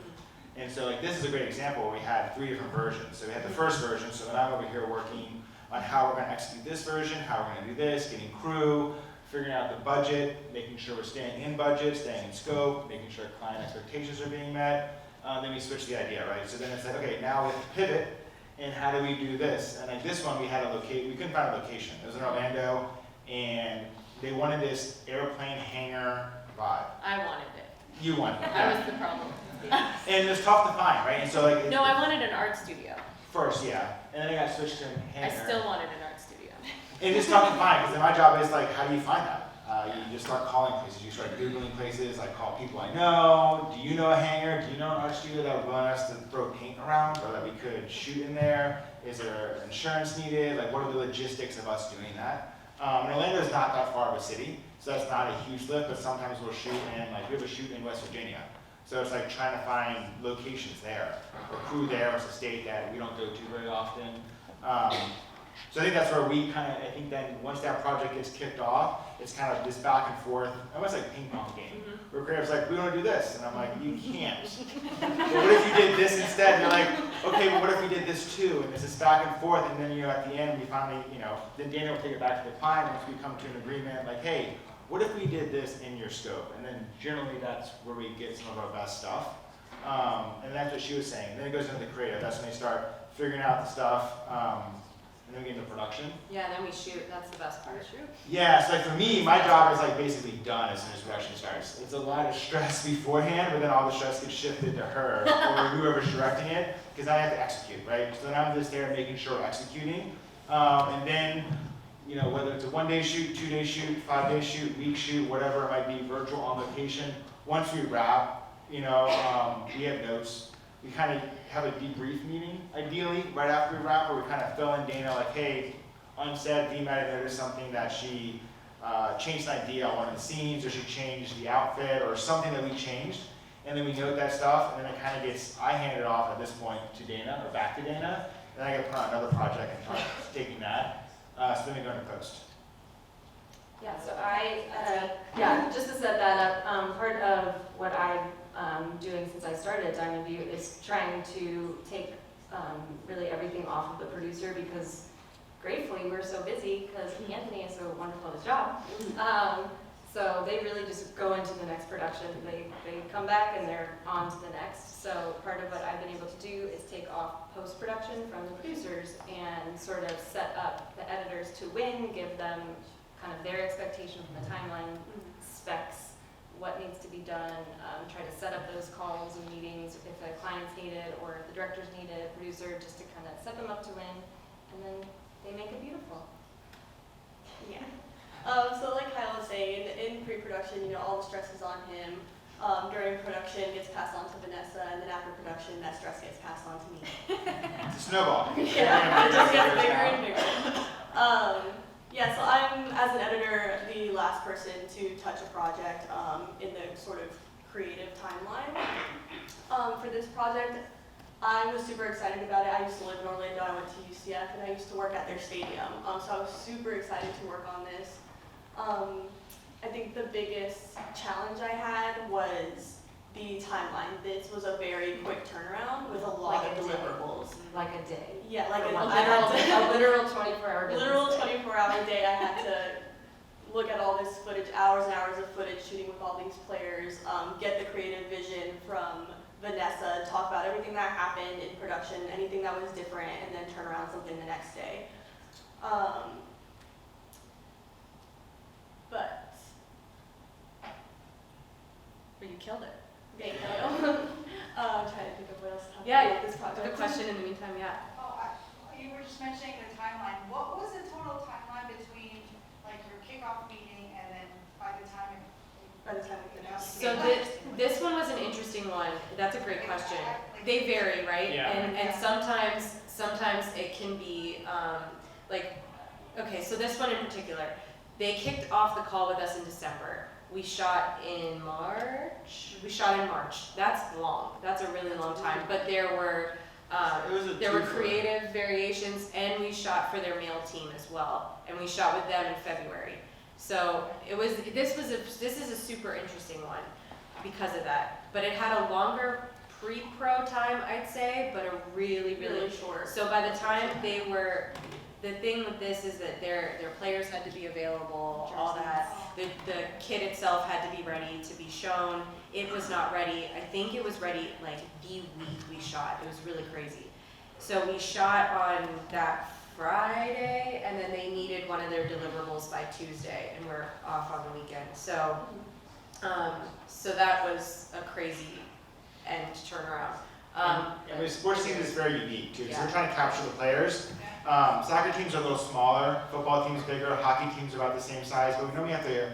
And so like this is a great example where we had 3 different versions. So we had the first version, so then I'm over here working on how we're going to execute this version, how we're going to do this, getting crew, figuring out the budget, making sure we're staying in budget, staying in scope, making sure client expectations are being met. Then we switch the idea, right? So then it's like, okay, now we have to pivot, and how do we do this? And like this one, we couldn't find a location. It was in Orlando, and they wanted this airplane hangar vibe. I wanted it. You wanted it. I was the problem. And it was tough to find, right? And so like No, I wanted an art studio. first, yeah, and then it got switched to a hangar. I still wanted an art studio. And it's tough to find, because my job is like, how do you find that? You just start calling places, you start Googling places, I call people I know, do you know a hangar, do you know an art studio that would want us to throw paint around, or that we could shoot in there? Is there insurance needed? Like what are the logistics of us doing that? And Orlando is not that far of a city, so that's not a huge lift, but sometimes we'll shoot in, like we have a shoot in West Virginia. So it's like trying to find locations there, or crew there, or it's a state that we don't go to very often. So I think that's where we kind of, I think then once that project gets kicked off, it's kind of this back and forth, almost like ping pong game. Where Creative's like, we want to do this, and I'm like, you can't. Well, what if you did this instead? And you're like, okay, well what if we did this too? And it's this back and forth, and then at the end we finally, then Daniel will take it back to the client once we come to an agreement, like, hey, what if we did this in your scope? And then generally that's where we get some of our best stuff. And that's what she was saying. And then it goes into the creative. That's when they start figuring out the stuff. and then we get into production. Yeah, then we shoot, that's the best part. Yeah, so like for me, my job is like basically done as soon as production starts. It's a lot of stress beforehand, but then all the stress gets shifted to her or whoever's directing it, because I have to execute, right? So then I'm just there making sure we're executing. And then, you know, whether it's a 1-day shoot, 2-day shoot, 5-day shoot, week shoot, whatever it might be, virtual on location. Once we wrap, you know, we have notes. We kind of have a debrief meeting, ideally, right after we wrap, where we kind of fill in Dana, like, hey, on set, Dee might have noticed something that she changed an idea on one of the scenes, or she changed the outfit, or something that we changed. And then we note that stuff, and then it kind of gets, I hand it off at this point to Dana, or back to Dana, and I get put on another project and try taking that. So then we go into post. Yeah, so just to set that up, part of what I'm doing since I started at Diamond View is trying to take really everything off of the producer, because gratefully we're so busy because Anthony is so wonderful at his job. So they really just go into the next production. They come back and they're on to the next. So part of what I've been able to do is take off post-production from the producers and sort of set up the editors to win, give them kind of their expectation from the timeline, specs, what needs to be done, try to set up those calls and meetings if the client's needed or if the director's needed, a producer, just to kind of set them up to win, and then they make it beautiful. Yeah. So like Kyle was saying, in pre-production, you know, all the stress is on him. During production, it gets passed on to Vanessa, and then after production, that stress gets passed on to me. It's a snowball. Yeah, it just gets bigger and bigger. Yeah, so I'm, as an editor, the last person to touch a project in the sort of creative timeline. For this project, I was super excited about it. I used to live in Orlando, I went to UCF, and I used to work at their stadium. So I was super excited to work on this. I think the biggest challenge I had was the timeline. This was a very quick turnaround with a lot of deliverables. Like a day. Yeah, like a literal 24-hour day. Literal 24-hour day. I had to look at all this footage, hours and hours of footage shooting with all these players, get the creative vision from Vanessa, talk about everything that happened in production, anything that was different, and then turn around something the next day. But you killed it. Thank you. I'm trying to think of what else to talk Yeah, about this project. good question in the meantime, yeah. You were just mentioning the timeline. What was the total timeline between like your kickoff meeting and then by the time it announced? So this one was an interesting one. That's a great question. They vary, right? Yeah. And sometimes it can be okay, so this one in particular, they kicked off the call with us in December. We shot in March. That's long. That's a really long time. But there were creative variations, and we shot for their male team as well, and we shot with them in February. So this is a super interesting one because of that. But it had a longer pre-pro time, I'd say, but a really short. So by the time the thing with this is that their players had to be available, all that. The kit itself had to be ready to be shown. It was not ready. I think it was ready like the week we shot. It was really crazy. So we shot on that Friday, and then they needed one of their deliverables by Tuesday, and we're off on the weekend. So that was a crazy end turnaround. And the sports team is very unique too, so we're trying to capture the players. Soccer teams are a little smaller, football teams bigger, hockey teams about the same size, but we normally have to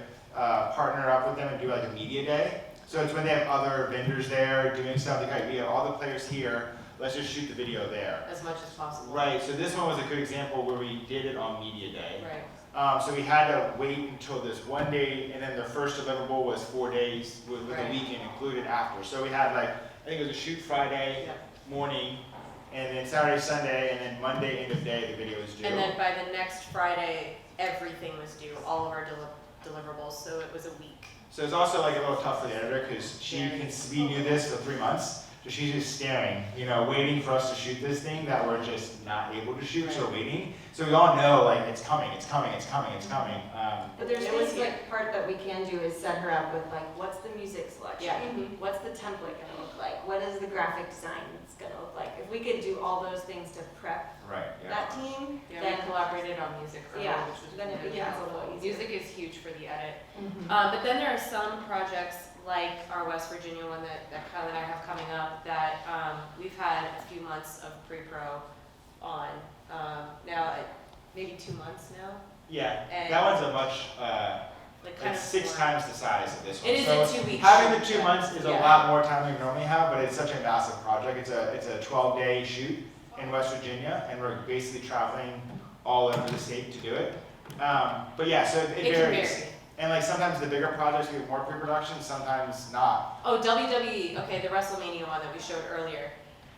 partner up with them and do like a media day. So it's when they have other vendors there doing stuff, like we have all the players here, let's just shoot the video there. As much as possible. Right, so this one was a good example where we did it on media day. Right. So we had to wait until this one day, and then the first deliverable was 4 days with a weekend included after. So we had I think it was a shoot Friday morning, and then Saturday, Sunday, and then Monday, end of day, the video was due. And then by the next Friday, everything was due, all of our deliverables, so it was a week. So it's also a little tough for the editor, because we knew this for 3 months, So she's just staring, you know, waiting for us to shoot this thing that we're just not able to shoot, so we're waiting. So we all know, like, it's coming, it's coming, it's coming, it's coming. But there's this like part that we can do is set her up with like, what's the music selection? Yeah. What's the template gonna look like? What is the graphic design that's gonna look like? If we could do all those things to prep Right, yeah. that team, Yeah, then, we collaborated on music for her, yeah, which was then it really becomes a helpful. little easier. Music is huge for the edit. Mhm. But then there are some projects like our West Virginia one that Kyle and I have coming up that we've had a few months of pre-pro on. Now, maybe 2 months now. Yeah, And- that one's a much, Like kind it's of 6 more- times the size of this one. It is So a 2-week having the shoot, 2 yeah. months is a Yeah. lot more time than we normally have, but it's such a massive project. It's a 12-day shoot in West Virginia, and we're basically traveling all over the state to do it. But yeah, so it It can varies. vary. And like sometimes the bigger projects we have more pre-production, sometimes not. Oh, WWE, okay, the WrestleMania one that we showed earlier.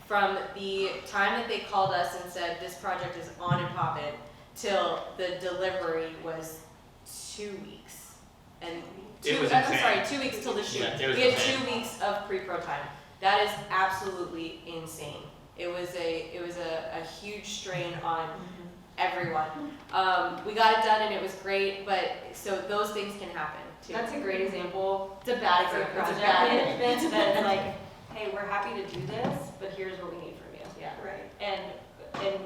From the time that they called us and said this project is on and poppin' till the delivery was 2 weeks. And It was I'm insane. sorry, 2 weeks till the shoot. Yeah, it was We had insane. 2 weeks of pre-pro time. That is absolutely insane. It was a huge strain on everyone. We got it done and it was great, but so those things can happen too. That's a great example. It's a bad For example. It's a project bad management, that's like, hey, we're happy to do this, but here's what we need from you. Yeah. Right. And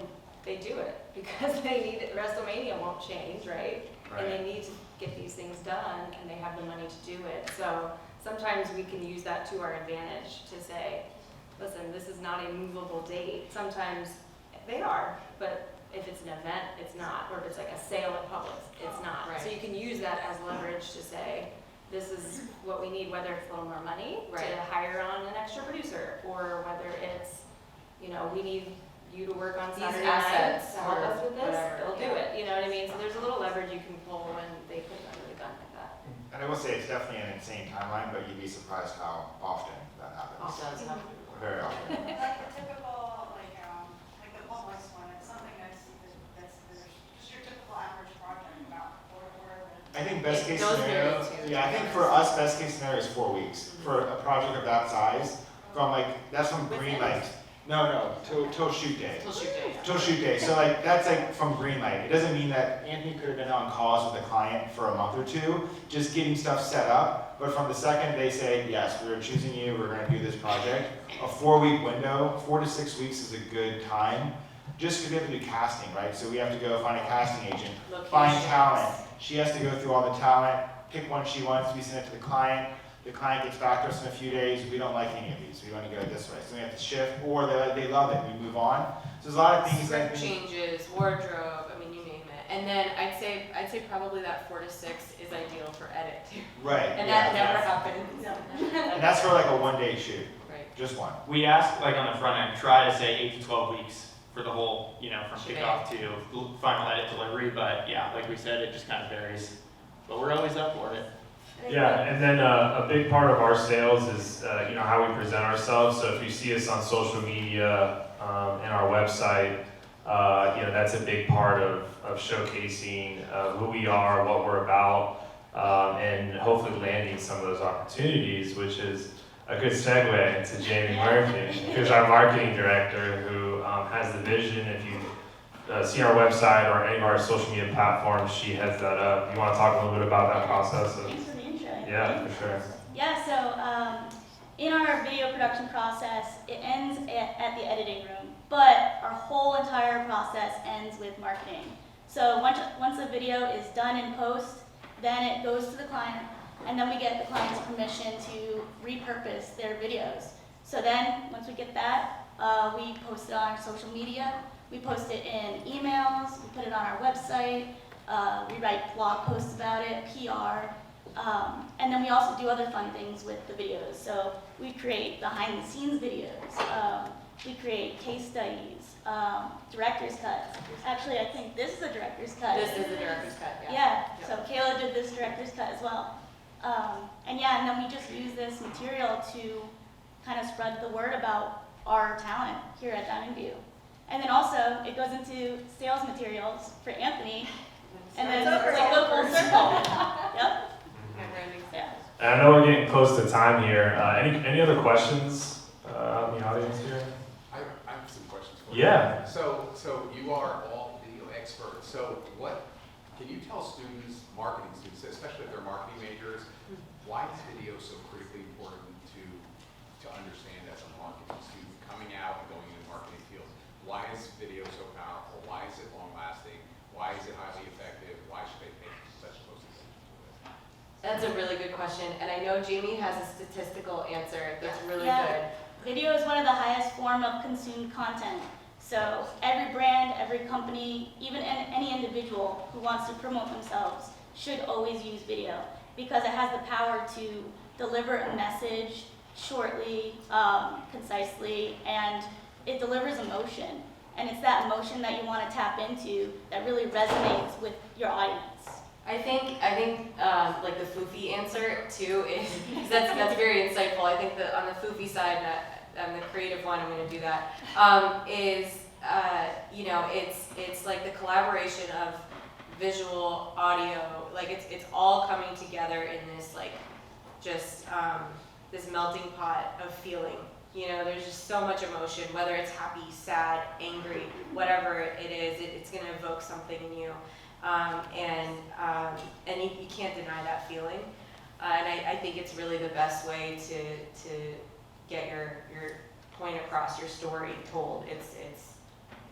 they do it because they need it. WrestleMania won't change, right? And they need to get these things done and they have the money to do it. So sometimes we can use that to our advantage to say, listen, this is not a movable date. Sometimes they are, but if it's an event, it's not. Or if it's like a sale at Publix, it's not. Right. So you can use that as leverage to say, this is what we need, whether it's a little more money Right. to hire on an extra producer, or whether it's, you know, we need you to work on These Saturday assets nights to help or us with this, whatever, they'll do yeah. it, you know what I mean? So there's a little leverage you can pull when they put it under the gun like that. And I will say it's definitely an insane timeline, but you'd be surprised how often that happens. Very often. Like a typical, like the Publix one, it's something that's just your typical average project about I think best case Those scenario, vary too. yeah, I think for us, best case scenario is 4 weeks. For a project of that size, from like, that's from green light. No, till shoot day. Till shoot day. Till shoot day. So like, that's like from green light. It doesn't mean that Anthony could have been on calls with the client for a month or two, just getting stuff set up. But from the second they say, yes, we're choosing you, we're gonna do this project, a 4-week window, 4 to 6 weeks is a good time. Just because we have to do casting, right? So we have to go find a casting agent, find Locations. talent. She has to go through all the talent, pick one she wants, we send it to the client. The client gets back to us in a few days, we don't like any of these, we want to go this way. So we have to shift, or they love it, we move on. So there's a lot of things that. Script changes, wardrobe, I mean, you name it. And then I'd say probably that 4 to 6 is ideal for edit too. Right, And yeah, that never yeah. happens. And that's for like a 1-day shoot, Right. just one. We ask, like on the front end, try to say 8 to 12 weeks for the whole, from Shebang. kickoff to final edit delivery, but yeah, like we said, it just kind of varies. But we're always up for it. Yeah, and then a big part of our sales is how we present ourselves. So if you see us on social media and our website, that's a big part of showcasing who we are, what we're about, and hopefully landing some of those opportunities, which is a good segue into Jamie Murphy, who's our marketing director, who has the vision. If you see our website or any of our social media platforms, she heads that up. You want to talk a little bit about that process? Thanks for the intro. Yeah, for sure. Yeah, so in our video production process, it ends at the editing room, but our whole entire process ends with marketing. So once the video is done in post, then it goes to the client, and then we get the client's permission to repurpose their videos. So then, once we get that, we post it on our social media, we post it in emails, we put it on our website, we write blog posts about it, PR, and then we also do other fun things with the videos. So we create behind the scenes videos, we create case studies, director's cuts. Actually, I think this is a director's cut. This is the director's cut, yeah. Yeah, so Kayla did this director's cut as well. And then we just use this material to kind of spread the word about our talent here at Diamond View. And then also, it goes into sales materials for Anthony, and then it's like the full circle. Yep. Yeah. And I know we're getting close to time here. Any other questions? Yeah. So you are all video experts. So can you tell students, marketing students, especially if they're marketing majors, why is video so critically important to understand as a marketing student coming out and going into the marketing field? Why is video so powerful? Why is it long lasting? Why is it highly effective? Why should they pay such close attention to it? That's a really good question, and I know Jamie has a statistical answer that's really Yeah. good. Video is one of the highest form of consumed content. So every brand, every company, even any individual who wants to promote themselves should always use video because it has the power to deliver a message shortly, concisely, and it delivers emotion. And it's that emotion that you want to tap into that really resonates with your audience. I think like the foofy answer too is 'cause that's very insightful. I think that on the foofy side, on the creative one, I'm going to do that. It's like the collaboration of visual, audio, like it's all coming together in this like just this melting pot of feeling. You know, there's just so much emotion, whether it's happy, sad, angry, whatever it is, it's going to evoke something in you. And you can't deny that feeling. And I think it's really the best way to get your point across, your story told. It's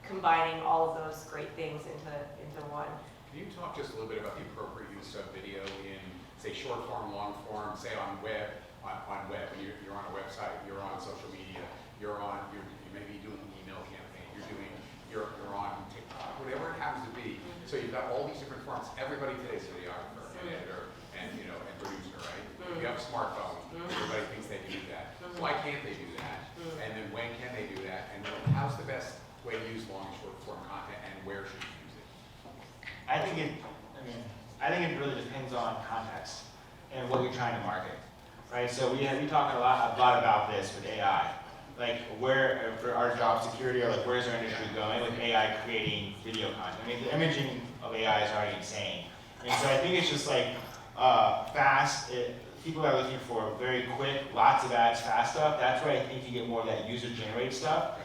combining all of those great things into one. Can you talk just a little bit about the appropriate use of video in, say, short form, long form, say on web, when you're on a website, you're on social media, you may be doing an email campaign, you're on TikTok, whatever it happens to be. So you've got all these different forms. Everybody today is a videographer and editor and producer, right? You have a smartphone. Everybody thinks they can do that. Why can't they do that? And then when can they do that? And then how's the best way to use long and short form content, and where should you use it? I think it really depends on context and what you're trying to market, right? So we talk a lot about this with AI, like where for our job security or like where's our industry going with AI creating video content. I mean, the imaging of AI is already insane, and so I think it's just like fast. People are looking for very quick, lots of ads, fast stuff. That's where I think you get more of that user-generated stuff.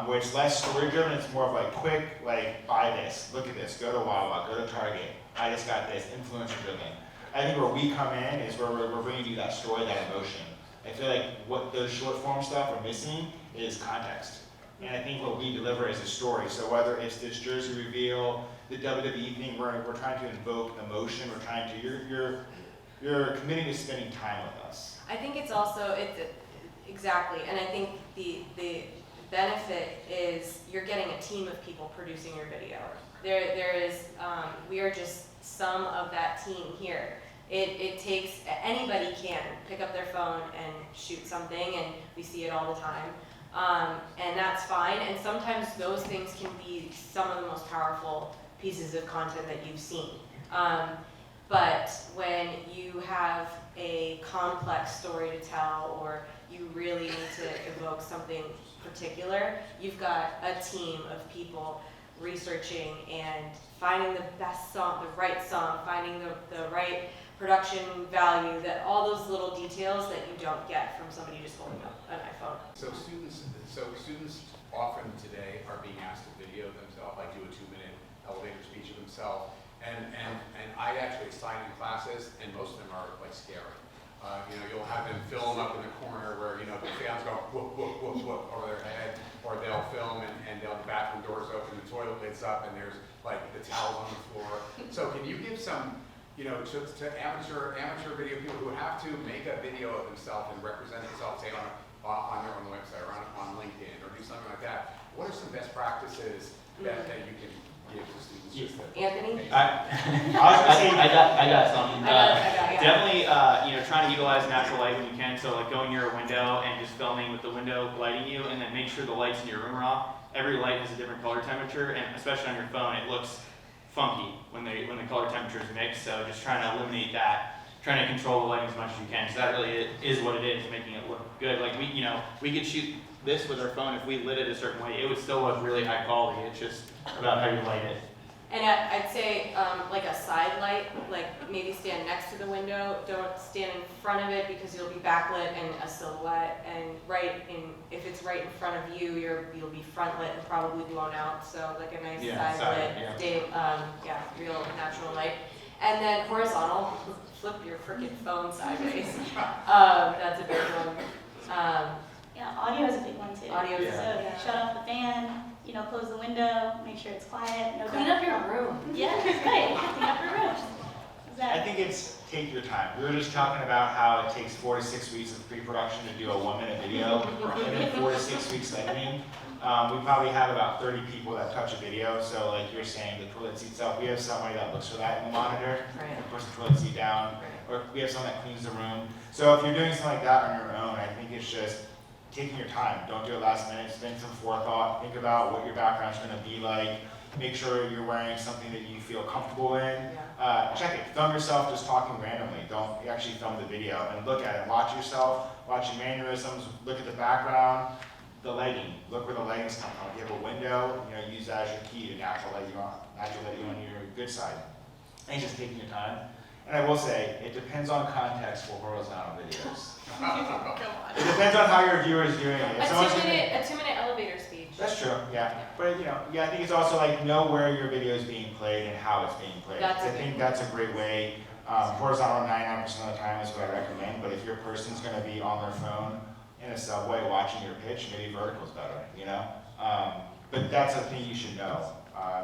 Where it's less story-driven, it's more of like quick, like buy this, look at this, go to Wawa, go to Target, I just got this, influencer-driven. I think where we come in is where we're bringing you that story, that emotion. I feel like what those short-form stuff are missing is context. And I think what we deliver is a story. So whether it's this jersey reveal, the WWE thing, we're trying to invoke emotion, we're trying to, you're committing to spending time with us. I think it's also, exactly, and I think the benefit is you're getting a team of people producing your video. We are just some of that team here. It takes, anybody can pick up their phone and shoot something, and we see it all the time. And that's fine, and sometimes those things can be some of the most powerful pieces of content that you've seen. But when you have a complex story to tell, or you really need to evoke something particular, you've got a team of people researching and finding the best song, the right song, finding the right production value, that all those little details that you don't get from somebody just holding up an iPhone. So students often today are being asked to video themselves, like do a 2-minute elevator speech of themselves. And I actually assign in classes, and most of them are like scary. You'll have them film up in the corner where, the fans go whoop, whoop, whoop, whoop over their head, or they'll film and the bathroom doors open, the toilet lid's up, and there's like the towels on the floor. So can you give some, to amateur video people who have to make a video of themselves and represent themselves, say on their own website or on LinkedIn or do something like that, what are some best practices that you can give to students? Anthony? I got some. Yeah. Definitely, trying to utilize natural light when you can. So like going near a window and just filming with the window lighting you, and then make sure the lights in your room are off. Every light has a different color temperature, and especially on your phone, it looks funky when the color temperatures mix. So just trying to eliminate that, trying to control the lighting as much as you can. So that really is what it is, making it look good. Like we could shoot this with our phone if we lit it a certain way. It would still look really high quality. It's just about how you light it. And I'd say, like a side light, like maybe stand next to the window, don't stand in front of it because you'll be backlit and a silhouette, and if it's right in front of you, you'll be front lit and probably blown out, so like a nice side lit, real natural light. And then horizontal, flip your freaking phone sideways. That's a big one. Yeah, audio is a big one too. Audio is So shut off the fan, close the window, make sure it's quiet. No Clean up your room. Yeah, that's right. Clean up your room. I think it's take your time. We were just talking about how it takes 4 to 6 weeks of pre-production to do a 1-minute video, and then 4 to 6 weeks editing. We probably have about 30 people that touch a video, so like you're saying, the toilet seat itself, we have somebody that looks for that in the monitor, and puts the toilet seat down, or we have someone that cleans the room. So if you're doing something like that on your own, I think it's just taking your time. Don't do it last minute. Spend some forethought. Think about what your background's going to be like. Make sure you're wearing something that you feel comfortable in. Check it. Film yourself just talking randomly. Don't actually film the video. And look at it. Watch yourself. Watch your mannerisms. Look at the background. The lighting. Look where the lighting's coming from. If you have a window, use that as your key to naturally let you on your good side. And just taking your time. And I will say, it depends on context for horizontal videos. It depends on how your viewer is doing it. A 2-minute elevator speech. That's true, yeah. But I think it's also like know where your video is being played and how it's being played. I think that's a great way. Horizontal 99% of the time is what I recommend. But if your person's going to be on their phone in a subway watching your pitch, maybe vertical is better. But that's a thing you should know.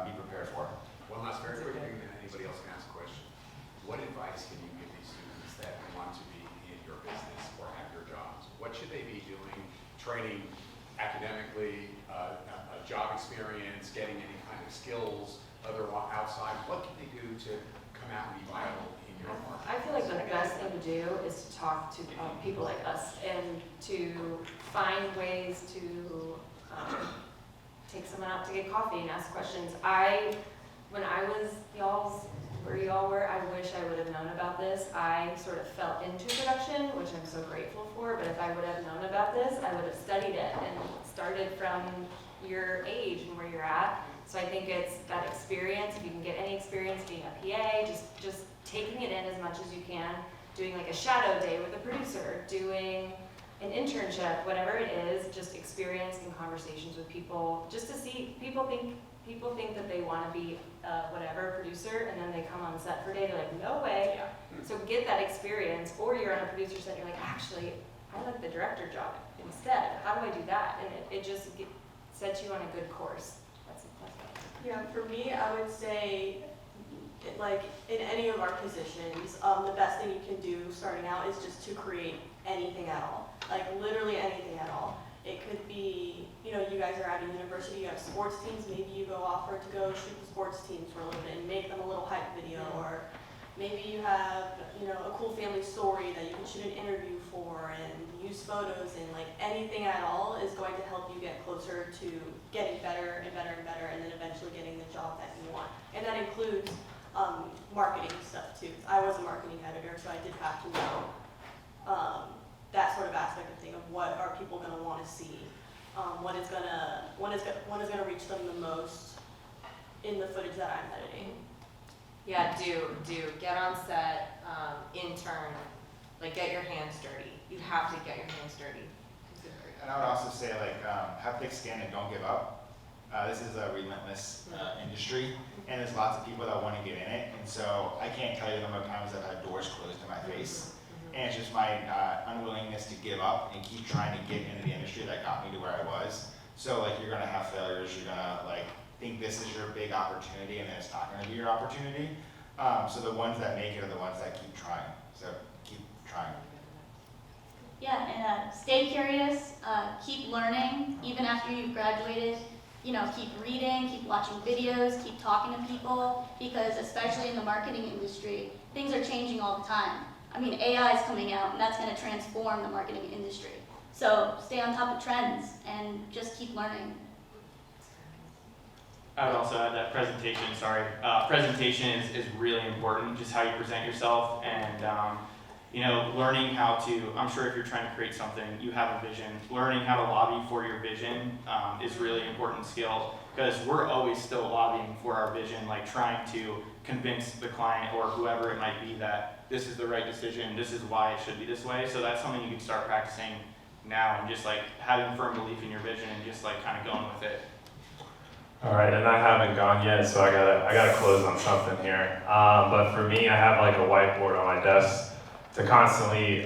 Be prepared for. One last very quick thing, and anybody else can ask a question. What advice can you give these students that want to be in your business or have your jobs? What should they be doing? Training academically, a job experience, getting any kind of skills, other outside? What can they do to come out and be viable in your market? I feel like the best thing to do is to talk to people like us and to find ways to take someone out to get coffee and ask questions. When I was where y'all were, I wish I would have known about this. I sort of fell into production, which I'm so grateful for, but if I would have known about this, I would have studied it and started from your age and where you're at. So I think it's that experience, if you can get any experience being a PA, just taking it in as much as you can, doing like a shadow day with a producer, doing an internship, whatever it is, just experience and conversations with people, just to see, people think that they want to be whatever producer, and then they come on set for a day, they're like, no way. So get that experience, or you're on a producer set, and you're like, actually, I like the director job instead. How do I do that? And it just sets you on a good course. Yeah, for me, I would say, like in any of our positions, the best thing you can do starting out is just to create anything at all. Like literally anything at all. It could be, you guys are at a university, you have sports teams, maybe you go offer to go shoot the sports teams for a little bit and make them a little hype video, or maybe you have, a cool family story that you can shoot an interview for and use photos, and like anything at all is going to help you get closer to getting better and better and better, and then eventually getting the job that you want. And that includes marketing stuff too. I was a marketing editor, so I did have to know that sort of aspect of thing of what are people going to want to see, what is going to reach them the most in the footage that I'm editing. Yeah, do get on set, intern, like get your hands dirty. You have to get your hands dirty. And I would also say have thick skin and don't give up. This is a relentless industry, and there's lots of people that want to get in it, and so I can't tell you the number of times I've had doors closed in my face. And it's just my unwillingness to give up and keep trying to get into the industry that got me to where I was. So you're gonna have failures, you're gonna think this is your big opportunity, and then it's not gonna be your opportunity. So the ones that make it are the ones that keep trying. So keep trying. Yeah, and stay curious, keep learning, even after you've graduated. Keep reading, keep watching videos, keep talking to people, because especially in the marketing industry, things are changing all the time. I mean, AI is coming out, and that's going to transform the marketing industry. So stay on top of trends and just keep learning. I would also add that presentation is really important, just how you present yourself. And you know, learning how to, I'm sure if you're trying to create something, you have a vision, learning how to lobby for your vision is really important skill, because we're always still lobbying for our vision, like trying to convince the client or whoever it might be that this is the right decision, this is why it should be this way. So that's something you can start practicing now, and just like having firm belief in your vision and just like kind of going with it. All right, and I haven't gone yet, so I gotta close on something here. But for me, I have like a whiteboard on my desk to constantly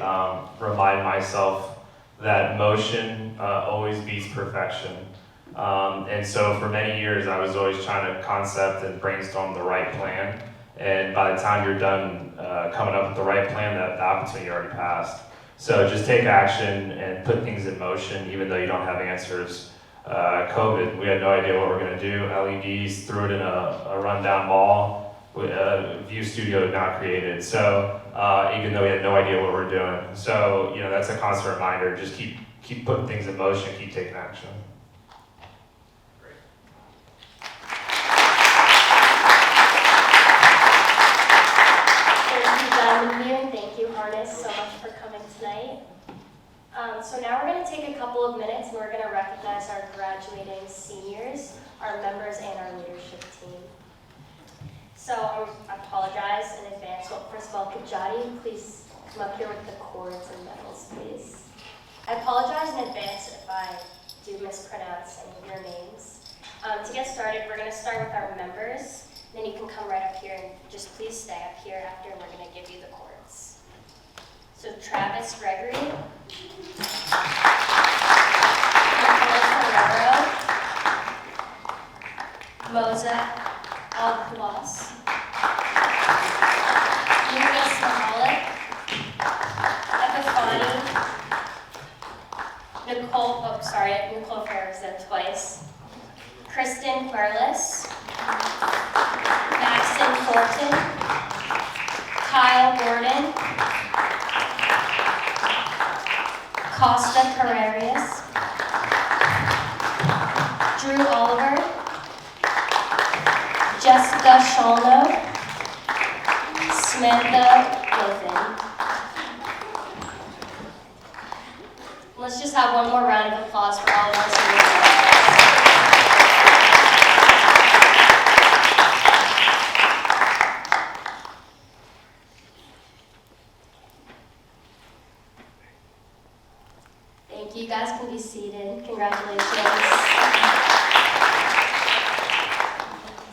remind myself that motion always beats perfection. And so for many years, I was always trying to concept and brainstorm the right plan. And by the time you're done coming up with the right plan, the opportunity already passed. So just take action and put things in motion, even though you don't have answers. COVID, we had no idea what we were going to do. LEDs, threw it in a rundown mall. View Studio not created. So even though we had no idea what we were doing. So, you know, that's a constant reminder. Just keep putting things in motion, keep taking action. And thank you, Harness, so much for coming tonight. So now we're going to take a couple of minutes and we're going to recognize our graduating seniors, our members, and our leadership team. So I apologize in advance. Well, first of all, could Jody please come up here with the cords and medals, please? I apologize in advance if I do mispronounce any of your names. To get started, we're going to start with our members. Then you can come right up here and just please stay up here after, and we're going to give you the cords. So Travis Gregory, Nicolas Ferrero, Moza Al-Khawas, Lucas Mahalik, Epifani, Nicole Ferrer said twice, Kristen Querlis, Maxon Thornton, Kyle Gordon, Costa Carrerius, Drew Oliver, Jessica Sholno, Samantha Lothan. Let's just have one more round of applause for all of our seniors. You guys can be seated. Congratulations.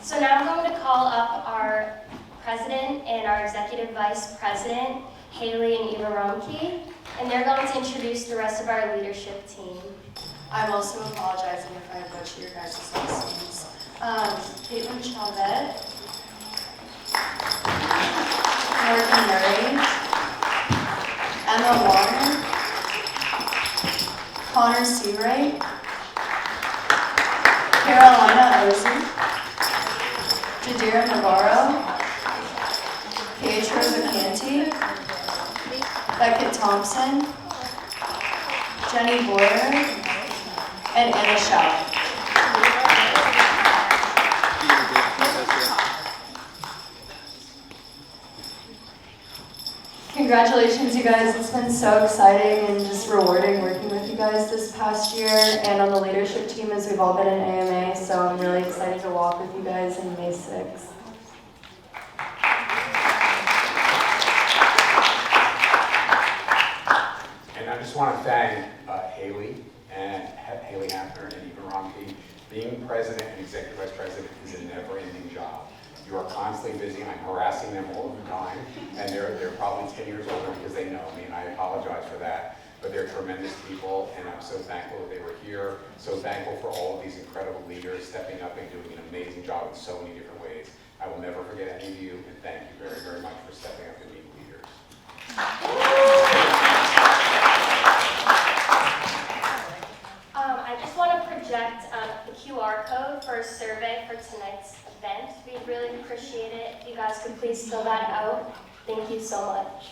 So now I'm going to call up our president and our executive vice president, Haley and Eva Romke, and they're going to introduce the rest of our leadership team. I'm also apologizing if I butcher your guys' last names. Caitlin Chavette, Morgan Murray, Emma Warner, Connor Seawright, Carolina Ozen, Jadira Navarro, Pietro Vacanti, Beckett Thompson, Jenny Boyer, and Anna Shaw. Congratulations, you guys. It's been so exciting and just rewarding working with you guys this past year and on the leadership team as we've all been in AMA, so I'm really excited to walk with you guys in May 6th. And I just want to thank Haley Hafner and Eva Romke. Being president and executive vice president is a never-ending job. You are constantly busy. I'm harassing them all the time, and they're probably 10 years older because they know me, and I apologize for that. But they're tremendous people, and I'm so thankful that they were here. So thankful for all of these incredible leaders stepping up and doing an amazing job in so many different ways. I will never forget any of you, and thank you very, very much for stepping up and being leaders. I just want to project the QR code for a survey for tonight's event. We'd really appreciate it if you guys could please fill that out. Thank you so much.